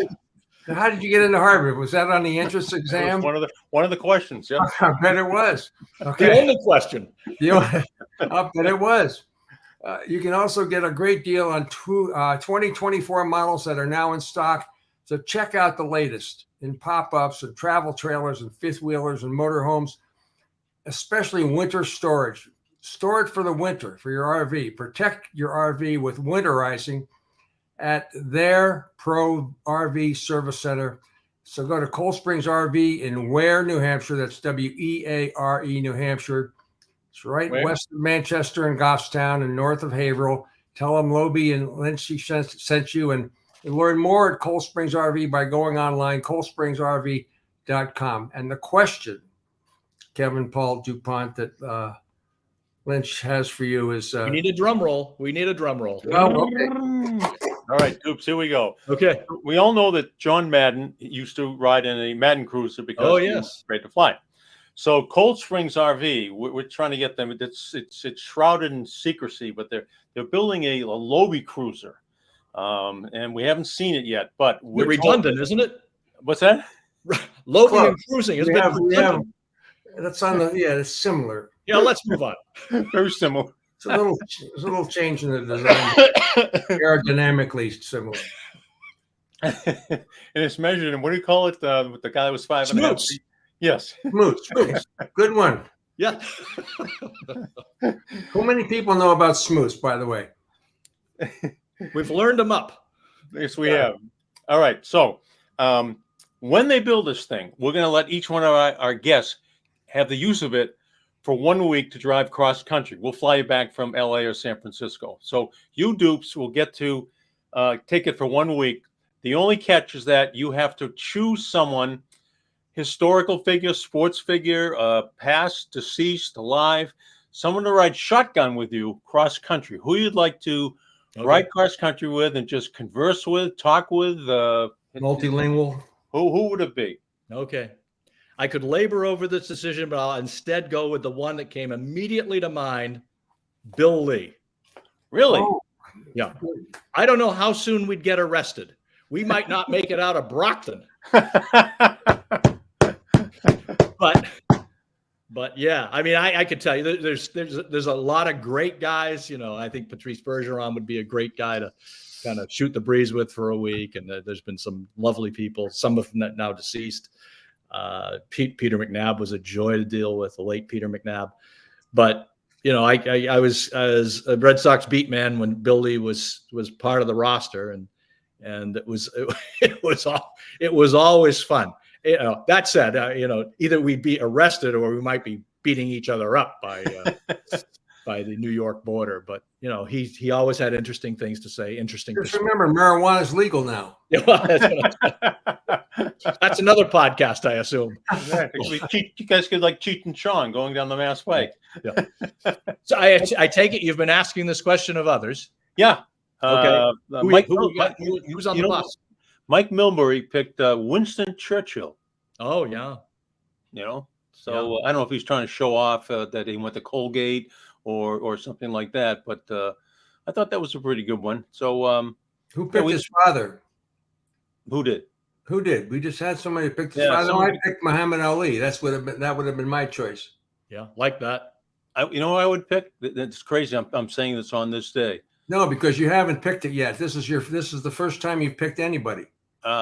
How did you get into Harvard? Was that on the entrance exam? One of the questions. Yeah, I bet it was. Okay. The only question. I bet it was. You can also get a great deal on 2024 models that are now in stock. So check out the latest in pop-ups and travel trailers and fifth wheelers and motorhomes, especially winter storage. Store it for the winter for your RV. Protect your RV with winterizing at their Pro RV Service Center. So go to Cold Springs RV in Ware, New Hampshire. That's Weare, New Hampshire. It's right west of Manchester and Goffstown and north of Haverhill. Tell them Lobel and Lynch sent you, and learn more at Cold Springs RV by going online, coldspringsrv.com. And the question, Kevin Paul Dupont, that Lynch has for you is... we need a drum roll. Oh, okay. All right, Dupes, here we go. Okay. We all know that John Madden used to ride in a Madden Cruiser because he was great to fly. So Cold Springs RV, we're trying to get them. It's shrouded in secrecy, but they're building a Lobel cruiser, and we haven't seen it yet. But we're redundant, isn't it? What's that? Lobel and cruising is redundant. That's on the it's similar. Yeah, let's move on. Very similar. It's a little change in the design. Aerodynamically similar. And it's measured in, what do you call it? With the guy that was 5.5 feet. Yes. Smoots. Good one. Yeah. How many people know about smoots, by the way? We've learned them up. Yes, we have. All right. So when they build this thing, we're going to let each one of our guests have the use of it for 1 week to drive cross country. We'll fly you back from LA or San Francisco. So you Dupes will get to take it for 1 week. The only catch is that you have to choose someone, historical figure, sports figure, past, deceased, alive, someone to ride shotgun with you cross country. Who you'd like to ride cross country with and just converse with, talk with. Multilingual. Who would it be? Okay. I could labor over this decision, but I'll instead go with the one that came immediately to mind, Bill Lee. Really? Oh. Yeah. I don't know how soon we'd get arrested. We might not make it out of Brockton. But yeah, I mean, I could tell you there's a lot of great guys. I think Patrice Bergeron would be a great guy to kind of shoot the breeze with for a week. And there's been some lovely people, some of them now deceased. Peter McNabb was a joy to deal with, the late Peter McNabb. But I was a Red Sox beat man when Billy was part of the roster, and it was always fun. That said, either we'd be arrested or we might be beating each other up by the New York border. But he always had interesting things to say. Just remember, marijuana is legal now. That's another podcast, I assume. You guys could like Cheech and Chong going down the Mass Pike. Yeah. So I take it you've been asking this question of others. Yeah. Okay. Who's on the bus? Mike Milbury picked Winston Churchill. Oh yeah. So I don't know if he's trying to show off that he went to Colgate or something like that, but I thought that was a pretty good one. So who picked his father? Who did? Who did? We just had somebody pick his father. I picked Muhammad Ali. That would have been my choice. Yeah, like that. I would pick. That's crazy. I'm saying this on this day. No, because you haven't picked it yet. This is the first time you've picked anybody.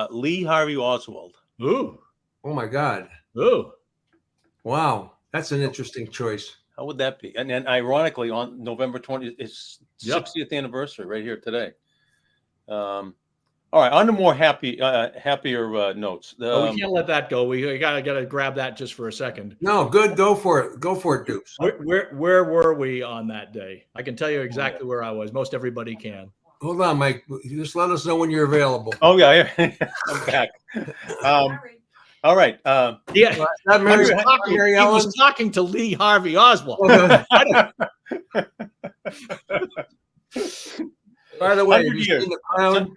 Lee Harvey Oswald. Ooh. Oh my God. Ooh. Wow. That's an interesting choice. How would that be? And ironically, on November 20th, it's 60th anniversary right here today. All right, on to more happier notes. We can't let that go. We gotta grab that just for a second. No, good. Go for it, Dupes. Where were we on that day? I can tell you exactly where I was. Most everybody can. Hold on, Mike. Just let us know when you're available. Oh yeah, I'm back. All right. He was talking to Lee Harvey Oswald. By the way, have you seen The Crown?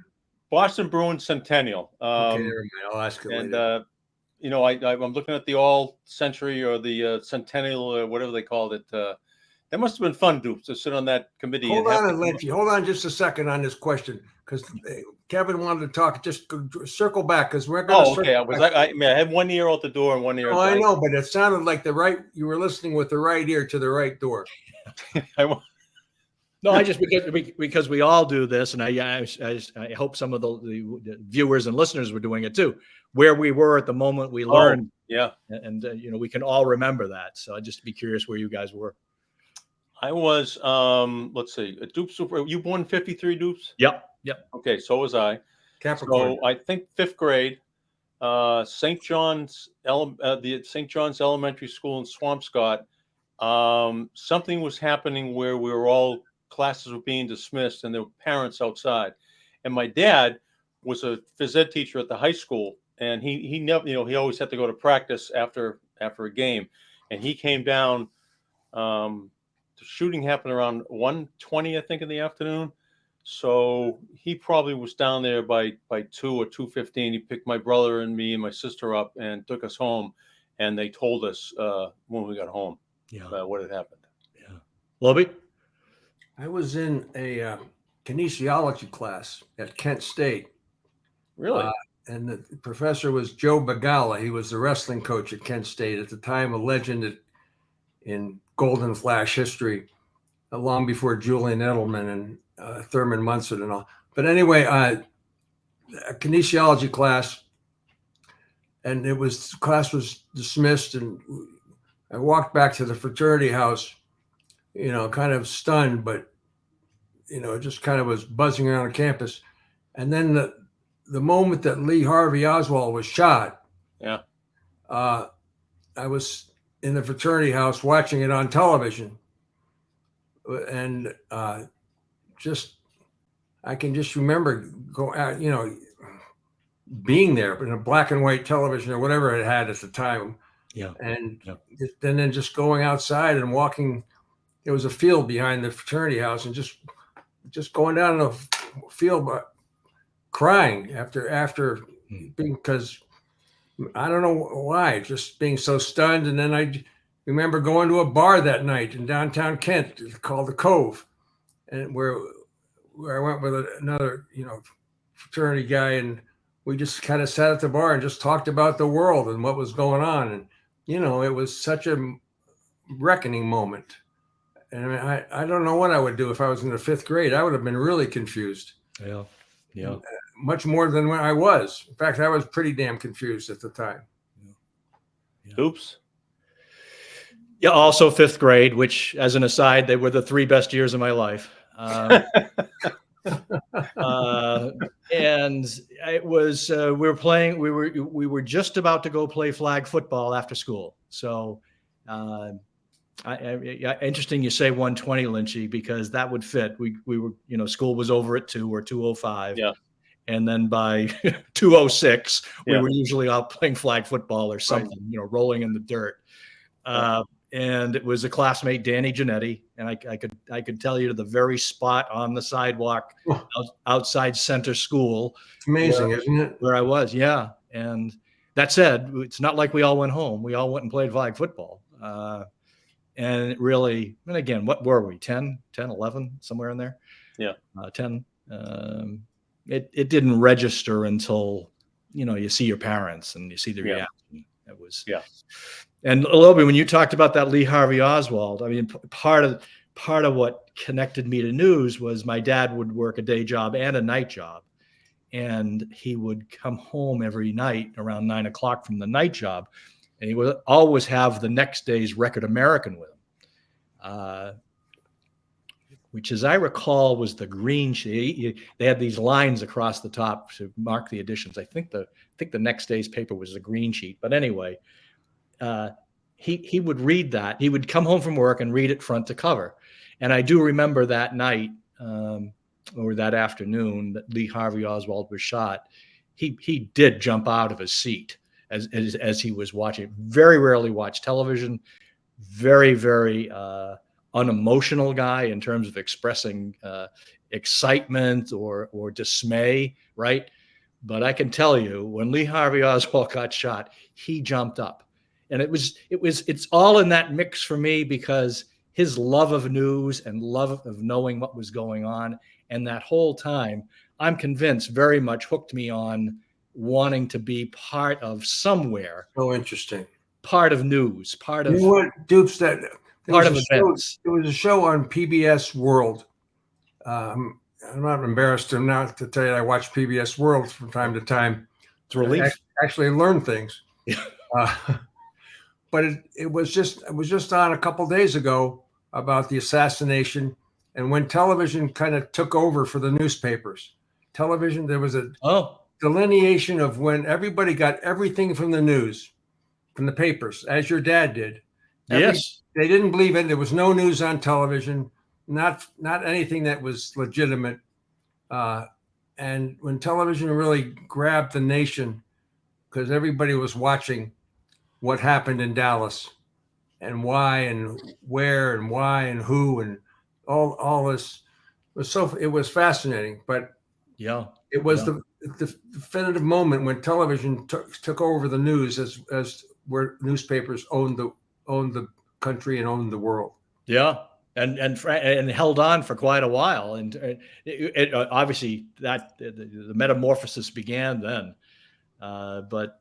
Boston Bruins centennial. Okay, never mind. I'll ask you later. I'm looking at the all-century or the centennial or whatever they called it. That must have been fun, Dupes, to sit on that committee. Hold on, Lynch. Hold on just a second on this question, because Kevin wanted to talk. Just circle back, because we're going to. Oh, okay. I had one ear out the door and one ear. Oh, I know, but it sounded like you were listening with the right ear to the right door. No, I just because we all do this, and I hope some of the viewers and listeners were doing it too. Where we were at the moment we learned, and we can all remember that. So I'd just be curious where you guys were. I was, let's see, Dupes. You born 53, Dupes? Yep. Okay, so was I. Capricorn. So I think 5th grade, St. John's Elementary School in Swampscott. Something was happening where we were all. Classes were being dismissed and there were parents outside, and my dad was a phys ed teacher at the high school, and he never, he always had to go to practice after a game, and he came down. The shooting happened around 1:20, I think, in the afternoon, so he probably was down there by 2 or 2:15. He picked my brother and me and my sister up and took us home, and they told us when we got home what had happened. Yeah. Lobby? I was in a kinesiology class at Kent State. Really? And the professor was Joe Bagala. He was the wrestling coach at Kent State at the time, a legend in Golden Flash history, long before Julian Edelman and Thurman Munson and all. But anyway, a kinesiology class, and class was dismissed, and I walked back to the fraternity house, kind of stunned, but, just kind of was buzzing around campus. And then the moment that Lee Harvey Oswald was shot, I was in the fraternity house watching it on television. And I can just remember being there in a black and white television or whatever it had at the time. Yeah. And then just going outside and walking. There was a field behind the fraternity house, and just going down the field, crying after because I don't know why, just being so stunned. And then I remember going to a bar that night in downtown Kent called the Cove, and where I went with another fraternity guy, and we just kind of sat at the bar and just talked about the world and what was going on, and it was such a reckoning moment. And I don't know what I would do if I was in the 5th grade. I would have been really confused. Yeah. Much more than when I was. In fact, I was pretty damn confused at the time. Oops. Yeah, also fifth grade, which, as an aside, they were the 3 best years of my life. And it was we were playing. We were just about to go play flag football after school. So, interesting you say 1:20, Lynchy, because that would fit. We were, school was over at 2 or 2:05. Yeah. And then by 2:06, we Yeah. were usually out playing flag football or something, rolling in the dirt. And it was a classmate, Danny Giannetti, and I could tell you to the very spot on the sidewalk outside Center School. It's amazing, isn't it? Where I was, yeah. And that said, it's not like we all went home. We all went and played flag football. And it really, and again, what were we, 10, 11, somewhere in there? Yeah. 10. It didn't register until, you see your parents and you see the reaction. It was, And Lobel, when you talked about that Lee Harvey Oswald, I mean, part of what connected me to news was my dad would work a day job and a night job, and he would come home every night around 9 o'clock from the night job, and he would always have the next day's Record American with him, which, as I recall, was the green sheet. They had these lines across the top to mark the editions. I think the next day's paper was the green sheet, but anyway. He would read that. He would come home from work and read it front to cover. And I do remember that night or that afternoon that Lee Harvey Oswald was shot. He did jump out of his seat as he was watching. Very rarely watched television. Very, very unemotional guy in terms of expressing excitement or dismay, right? But I can tell you, when Lee Harvey Oswald got shot, he jumped up. And it's all in that mix for me, because his love of news and love of knowing what was going on, and that whole time, I'm convinced, very much hooked me on wanting to be part of somewhere. So interesting. Part of news, part of what, Dupes, that part of events. There was a show on PBS World. I'm not embarrassed not to tell you I watch PBS World from time to time. It's a relief. I actually learn things. But it was just on a couple days ago about the assassination, and when television kind of took over for the newspapers. Television, there was a delineation of when everybody got everything from the news, from the papers, as your dad did. Yes. They didn't believe it. There was no news on television, not anything that was legitimate. And when television really grabbed the nation, because everybody was watching what happened in Dallas and why and where and why and who and all this it was fascinating. But it was the definitive moment when television took over the news as where newspapers owned the country and owned the world. Yeah. And held on for quite a while. And it obviously that the metamorphosis began then. But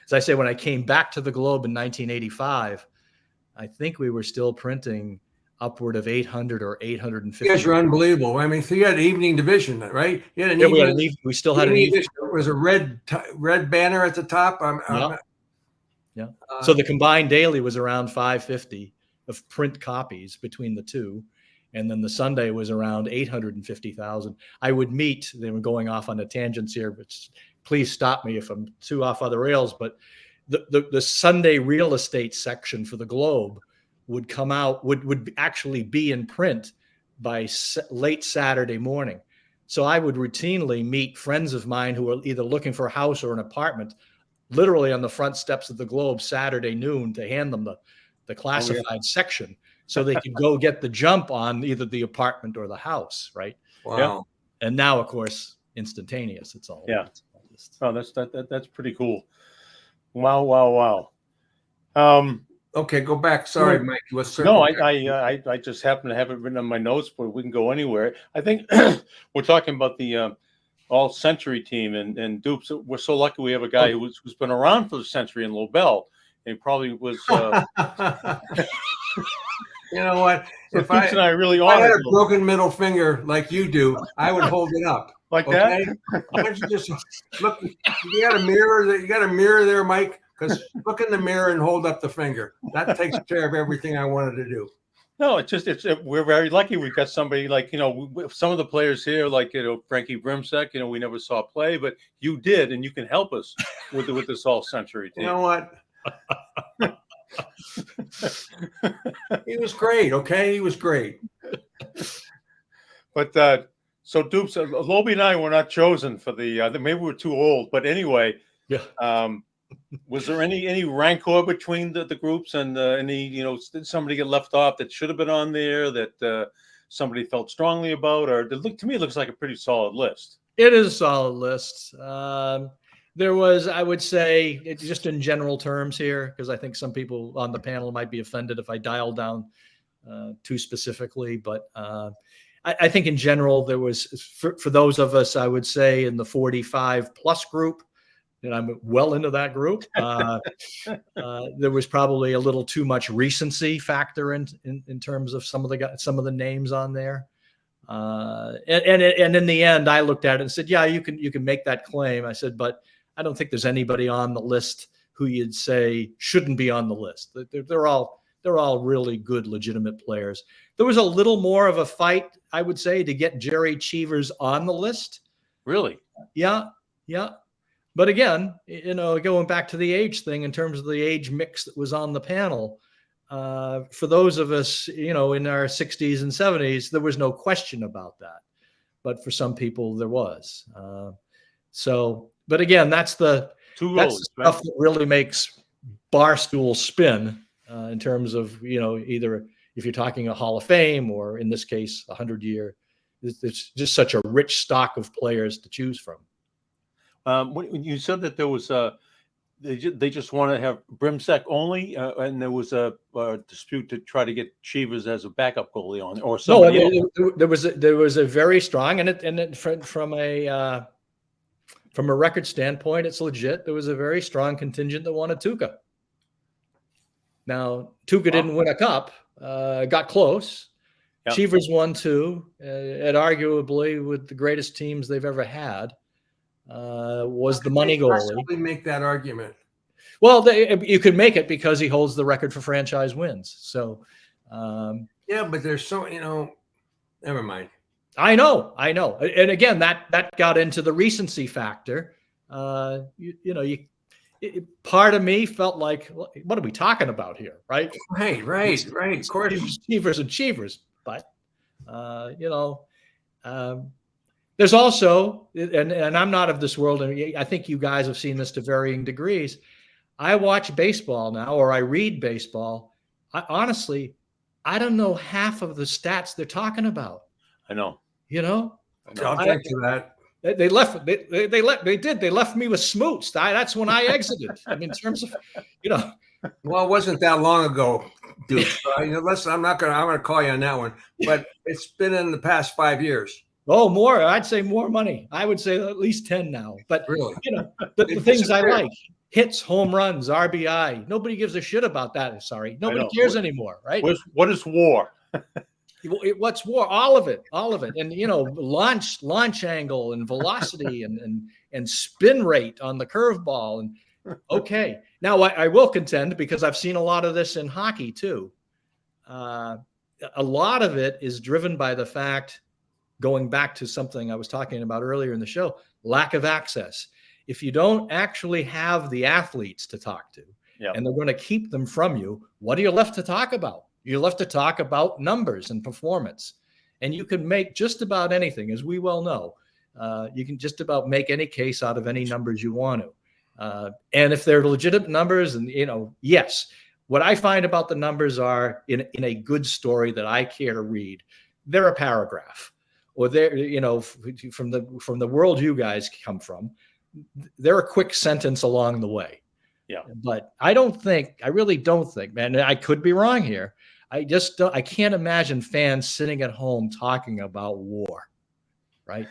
as I say, when I came back to the Globe in 1985, I think we were still printing upward of 800 or 850. You guys are unbelievable. I mean, so you had an evening division, right? You had an evening, we still had an evening. It was a red banner at the top. So the combined daily was around 550 of print copies between the two. And then the Sunday was around 850,000. I would meet, they were going off on the tangents here, but please stop me if I'm too off other rails. But the Sunday real estate section for the Globe would come out, would actually be in print by late Saturday morning. So I would routinely meet friends of mine who were either looking for a house or an apartment, literally on the front steps of the Globe Saturday noon, to hand them the classified section so they could go get the jump on either the apartment or the house, right? Wow. Yeah. And now, of course, instantaneous. It's all. Yeah. That's pretty cool. Wow. Okay, go back. Sorry, Mike. I just happen to have it written on my notes, but we can go anywhere. I think we're talking about the all-century team, and Dupes. We're so lucky we have a guy who's been around for the century in Lobel. And he probably was. You know what? So if I had a broken middle finger like you do, I would hold it up. Like that? Why don't you just look? You got a mirror. You got a mirror there, Mike. because look in the mirror and hold up the finger. That takes care of everything I wanted to do. No, we're very lucky. We've got somebody like, some of the players here, like, Frankie Brimsek, we never saw play, but you did, and you can help us with this all-century team. You know what? He was great. Okay. He was great. But so Dupes, Lobie and I were not chosen for maybe we're too old, but anyway, Yeah. Was there any rancor between the groups, and any, did somebody get left off that should have been on there that somebody felt strongly about? Or to me, it looks like a pretty solid list. It is a solid list. There was, I would say, just in general terms here, because I think some people on the panel might be offended if I dial down too specifically. But I think in general, there was, for those of us, I would say, in the 45 plus group, and I'm well into that group, there was probably a little too much recency factor in terms of some of the names on there. And in the end, I looked at it and said, yeah, you can make that claim. I said, but I don't think there's anybody on the list who you'd say shouldn't be on the list. They're all really good, legitimate players. There was a little more of a fight, I would say, to get Jerry Cheevers on the list. Really? Yeah. But again, going back to the age thing, in terms of the age mix that was on the panel, for those of us, in our 60s and 70s, there was no question about that. But for some people, there was. But again, that's the stuff that really makes Barstool spin in terms of, either if you're talking a Hall of Fame or, in this case, 100-year. It's just such a rich stock of players to choose from. When you said that there was they just want to have Brimsek only, and there was a dispute to try to get Cheevers as a backup goalie on, or somebody else. There was a very strong, from a record standpoint, it's legit. There was a very strong contingent that wanted Tuukka. Now, Tuukka didn't win a cup, got close. Yep. Cheevers won 2, and arguably with the greatest teams they've ever had. Was the money goalie. Make that argument. Well, you could make it because he holds the record for franchise wins. So, yeah, but there's so, never mind. I know. And again, that got into the recency factor. Part of me felt like, what are we talking about here? Right. Of course. Cheevers. But, there's also, and I'm not of this world, and I think you guys have seen this to varying degrees. I watch baseball now, or I read baseball. Honestly, I don't know half of the stats they're talking about. I know. I'll get to that. They left me with Smoots. That's when I exited. I mean, in terms of, Well, it wasn't that long ago, dude. I'm going to call you on that one, but it's been in the past 5 years. Oh, more. I'd say more money. I would say at least 10 now. But, really? The things I like, hits, home runs, RBI. Nobody gives a shit about that. Sorry. Nobody cares anymore, right? What is WAR? What's WAR? All of it. And, launch angle and velocity and spin rate on the curveball. And okay. Now, I will contend, because I've seen a lot of this in hockey too. A lot of it is driven by the fact, going back to something I was talking about earlier in the show, lack of access. If you don't actually have the athletes to talk to, and they're going to keep them from you, what are you left to talk about? You're left to talk about numbers and performance. And you can make just about anything, as we well know. You can just about make any case out of any numbers you want to. And if they're legitimate numbers, and, yes, what I find about the numbers are, in a good story that I care to read, they're a paragraph. Or they're, from the world you guys come from, they're a quick sentence along the way. Yeah. But I really don't think, man, I could be wrong here. I can't imagine fans sitting at home talking about WAR, right?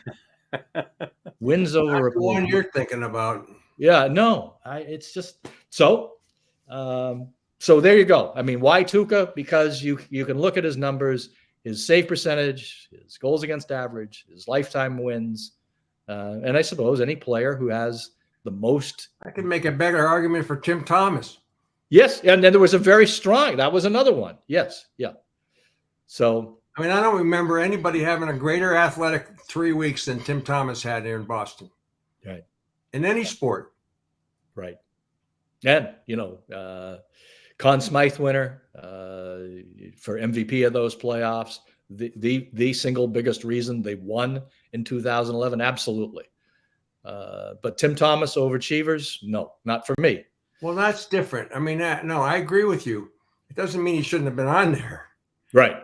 Wins over the one you're thinking about. Yeah, no, it's just so there you go. I mean, why Tuukka? Because you can look at his numbers. His save percentage, his goals against average, his lifetime wins. And I suppose any player who has the most. I can make a better argument for Tim Thomas. Yes, and then there was a very strong. That was another one. Yes, yeah. So I mean, I don't remember anybody having a greater athletic 3 weeks than Tim Thomas had here in Boston. Right. In any sport. Right. And, Conn Smythe winner for MVP of those playoffs, the single biggest reason they won in 2011, absolutely. But Tim Thomas overachievers, no, not for me. Well, that's different. I mean, no, I agree with you. It doesn't mean he shouldn't have been on there. Right.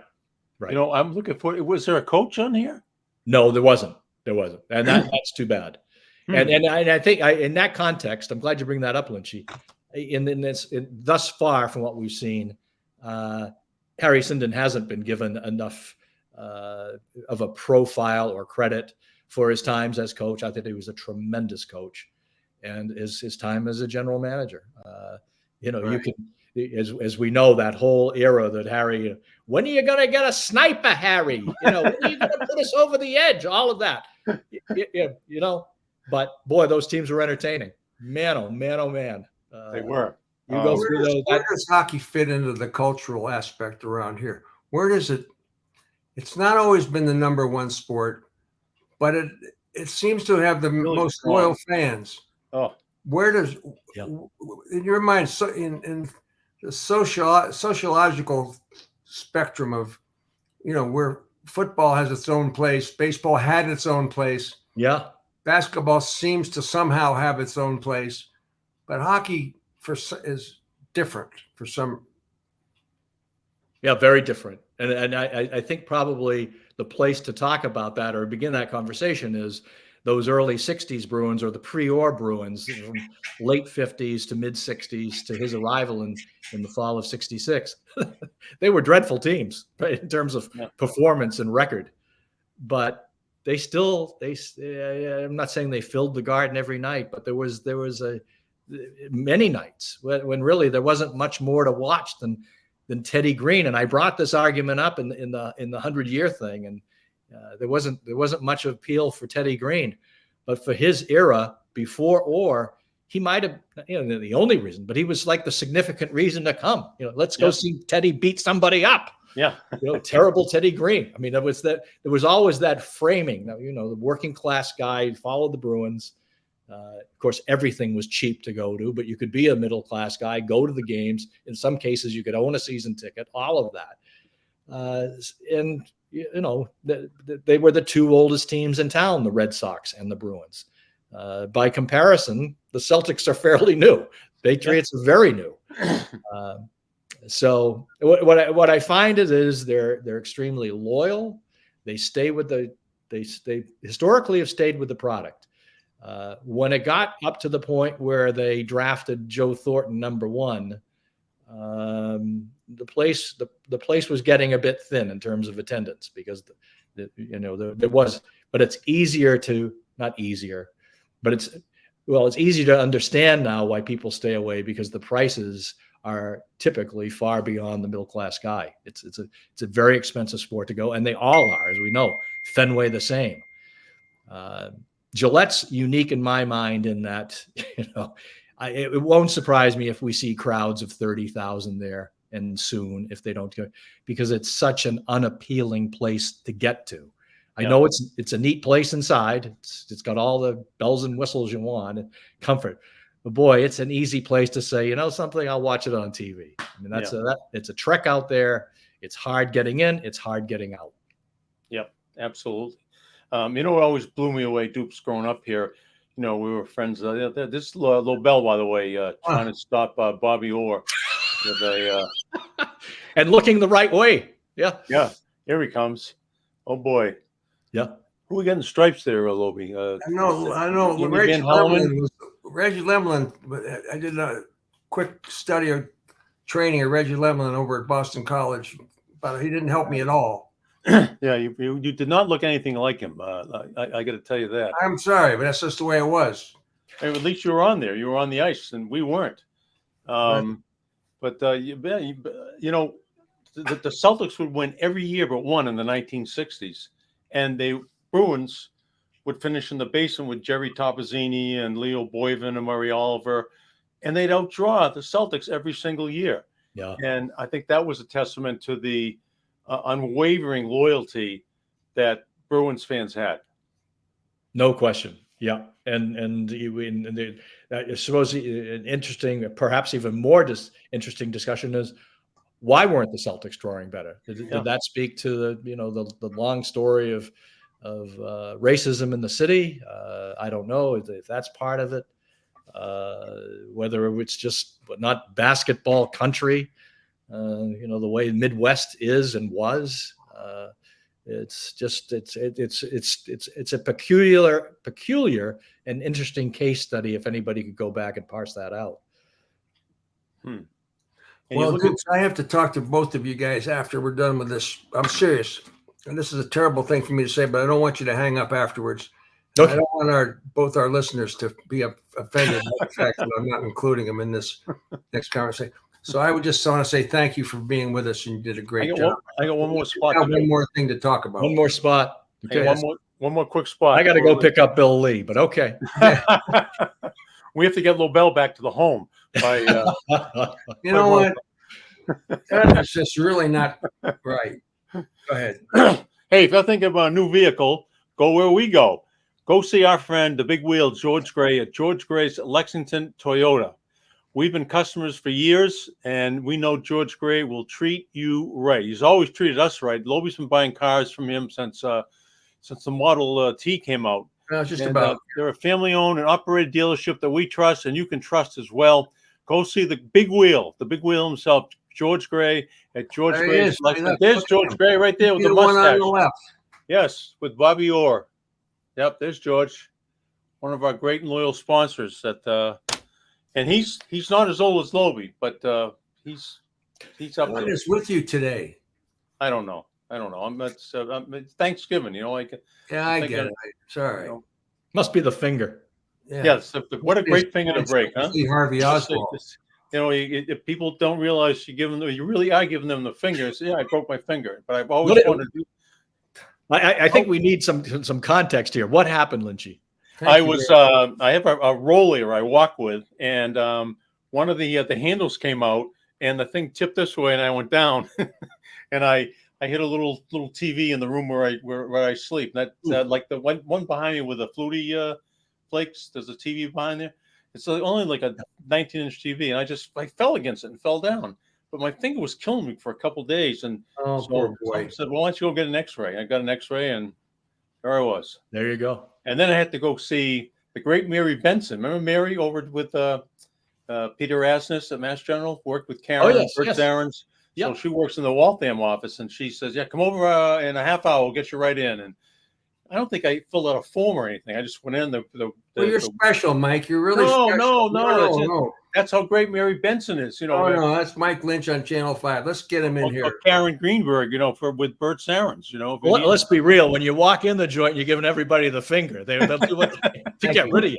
Right. I'm looking for. Was there a coach on here? No, there wasn't. And that's too bad. And I think in that context, I'm glad you bring that up, Lynchy. Thus far from what we've seen, Harry Sinden hasn't been given enough of a profile or credit for his times as coach. I think he was a tremendous coach, and his time as a general manager. You can, as we know, that whole era that Harry. When are you going to get a sniper, Harry? When are you going to put us over the edge? All of that, But boy, those teams were entertaining. Man, oh man, oh man. They were. You go through those. Where does hockey fit into the cultural aspect around here? Where does it? It's not always been the number one sport, but it seems to have the Really most strong. loyal fans. Oh, Where does, Yeah. in your mind, in the sociological spectrum of, where football has its own place, baseball had its own place, Yeah. basketball seems to somehow have its own place, but hockey is different for some. Yeah, very different. And I think probably the place to talk about that or begin that conversation is those early 60s Bruins or the pre-Orr Bruins from late 50s to mid 60s to his arrival in the fall of 66. They were dreadful teams, right, in terms of performance and record. But they still, I'm not saying they filled the Garden every night, but there was many nights when really there wasn't much more to watch than Teddy Green. And I brought this argument up in the 100-year thing, and there wasn't much appeal for Teddy Green, but for his era before Orr, he might have, the only reason, but he was like the significant reason to come. Let's go see Teddy beat somebody up. yeah. Terrible Teddy Green. I mean, there was always that framing. The working class guy followed the Bruins. Of course, everything was cheap to go to, but you could be a middle class guy, go to the games. In some cases, you could own a season ticket. All of that, and they were the two oldest teams in town, the Red Sox and the Bruins. By comparison, the Celtics are fairly new. Patriots are very new. So what I find is they're extremely loyal. They historically have stayed with the product. When it got up to the point where they drafted Joe Thornton #1, the place was getting a bit thin in terms of attendance because there was, but it's easier to not easier, but it's easier to understand now why people stay away because the prices are typically far beyond the middle class guy. It's a very expensive sport to go, and they all are, as we know. Fenway the same. Gillette's unique in my mind in that, it won't surprise me if we see crowds of 30,000 there and soon if they don't go, because it's such an unappealing place to get to. I know it's a neat place inside. It's got all the bells and whistles you want and comfort. But boy, it's an easy place to say, something, I'll watch it on TV. I mean, it's a trek out there. It's hard getting in. It's hard getting out. Yep, absolutely. What always blew me away, Dupes, growing up here, we were friends. This is Lobel, by the way, trying to stop Bobby Orr with a and looking the right way. Yeah. Yeah. Here he comes. Oh boy. Yeah. Who we getting stripes there, Lobie? I know. Reggie Lemelin. I did a quick study of training of Reggie Lemelin over at Boston College, but he didn't help me at all. Yeah, you did not look anything like him. I got to tell you that. I'm sorry, but that's just the way it was. At least you were on there. You were on the ice, and we weren't. Right. But the Celtics would win every year but one in the 1960s, and the Bruins would finish in the basement with Jerry Topazzini and Leo Boyven and Murray Oliver, and they'd outdraw the Celtics every single year. Yeah. And I think that was a testament to the unwavering loyalty that Bruins fans had. No question. Yeah. And I suppose an interesting, perhaps even more interesting discussion is, why weren't the Celtics drawing better? Did that speak to the long story of racism in the city? I don't know if that's part of it. Whether it's just not basketball country, the way Midwest is and was. It's a peculiar and interesting case study. If anybody could go back and parse that out. Well, Dukes, I have to talk to both of you guys after we're done with this. I'm serious. And this is a terrible thing for me to say, but I don't want you to hang up afterwards. Okay. I don't want both our listeners to be offended by the fact that I'm not including them in this next conversation. So I would just want to say thank you for being with us, and you did a great job. I got one more spot. One more thing to talk about. One more spot. Okay. One more quick spot. I got to go pick up Bill Lee, but okay. We have to get Lobel back to the home. You know what? That's just really not right. Go ahead. Hey, if you're thinking about a new vehicle, go where we go. Go see our friend, the big wheel, George Gray, at George Gray's Lexington Toyota. We've been customers for years, and we know George Gray will treat you right. He's always treated us right. Lobie's been buying cars from him since the Model T came out. They're a family-owned and operated dealership that we trust, and you can trust as well. Go see the big wheel himself, George Gray at George Gray's. There's George Gray right there with the mustache. One on the left. Yes, with Bobby Orr. Yep, there's George, one of our great and loyal sponsors. And he's not as old as Lobie, but he's up there. What is with you today? I don't know. It's Thanksgiving, I get it. Sorry. Must be the finger. Yeah. Yes. What a great finger to break, huh? Harvey Oswald. If people don't realize you really are giving them the finger. So, yeah, I broke my finger, but I've always wanted to do. I think we need some context here. What happened, Lynchy? I have a roller I walk with, and one of the handles came out, and the thing tipped this way, and I went down, and I hit a little TV in the room where I sleep. That like the one behind me with the flutie flakes. There's a TV behind there. It's only like a 19-inch TV, and I fell against it and fell down. But my finger was killing me for a couple of days, and poor boy. I said, "Well, why don't you go get an X-ray?" I got an X-ray, and there I was. There you go. And then I had to go see the great Mary Benson. Remember Mary over with Peter Asness at Mass General? Worked with Karen and Bert Zarens. Yep. So she works in the Waltham office, and she says, "Yeah, come over in a half hour. We'll get you right in." And I don't think I filled out a form or anything. I just went in. You're special, Mike. You're really special. No. That's how great Mary Benson is. That's Mike Lynch on Channel 5. Let's get him in here. Or Karen Greenberg, with Bert Zarens. Well, let's be real. When you walk in the joint, you're giving everybody the finger. They'll do what to get rid of you.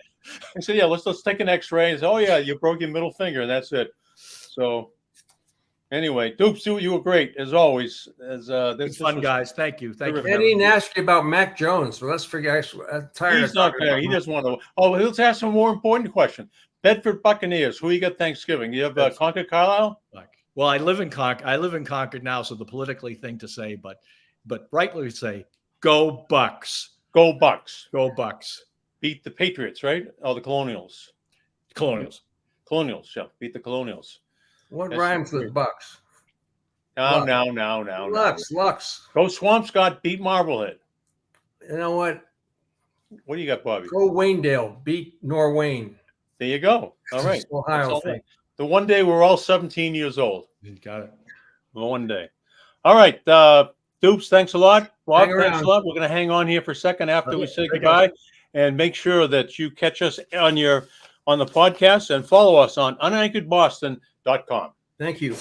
I said, "Yeah, let's take an X-ray." And say, "Oh yeah, you broke your middle finger, and that's it." So. Anyway, Dupes, you were great as always. This fun, guys. Thank you. I didn't ask you about Mac Jones, so let's forget. He's not there. He doesn't want to. Oh, let's ask him a more important question. Bedford Buccaneers. Who you got Thanksgiving? You have Concord Carlisle. Well, I live in Concord now, so the politically thing to say, but rightly say, go Bucks. Go Bucks. Go Bucks. Beat the Patriots, right? Oh, the Colonials. Colonials. Yeah, beat the Colonials. What rhymes with Bucks? No. Lux. Go Swampscott, beat Marblehead. You know what? What do you got, Bobby? Go Waynedale, beat Norwayne. There you go. All right. Ohio thing. The one day we're all 17 years old. You got it. The one day. All right. Dupes, thanks a lot. Bob, thanks a lot. We're going to hang on here for a second after we say goodbye, and make sure that you catch us on the podcast and follow us on UnAnchoredBoston.com. Thank you.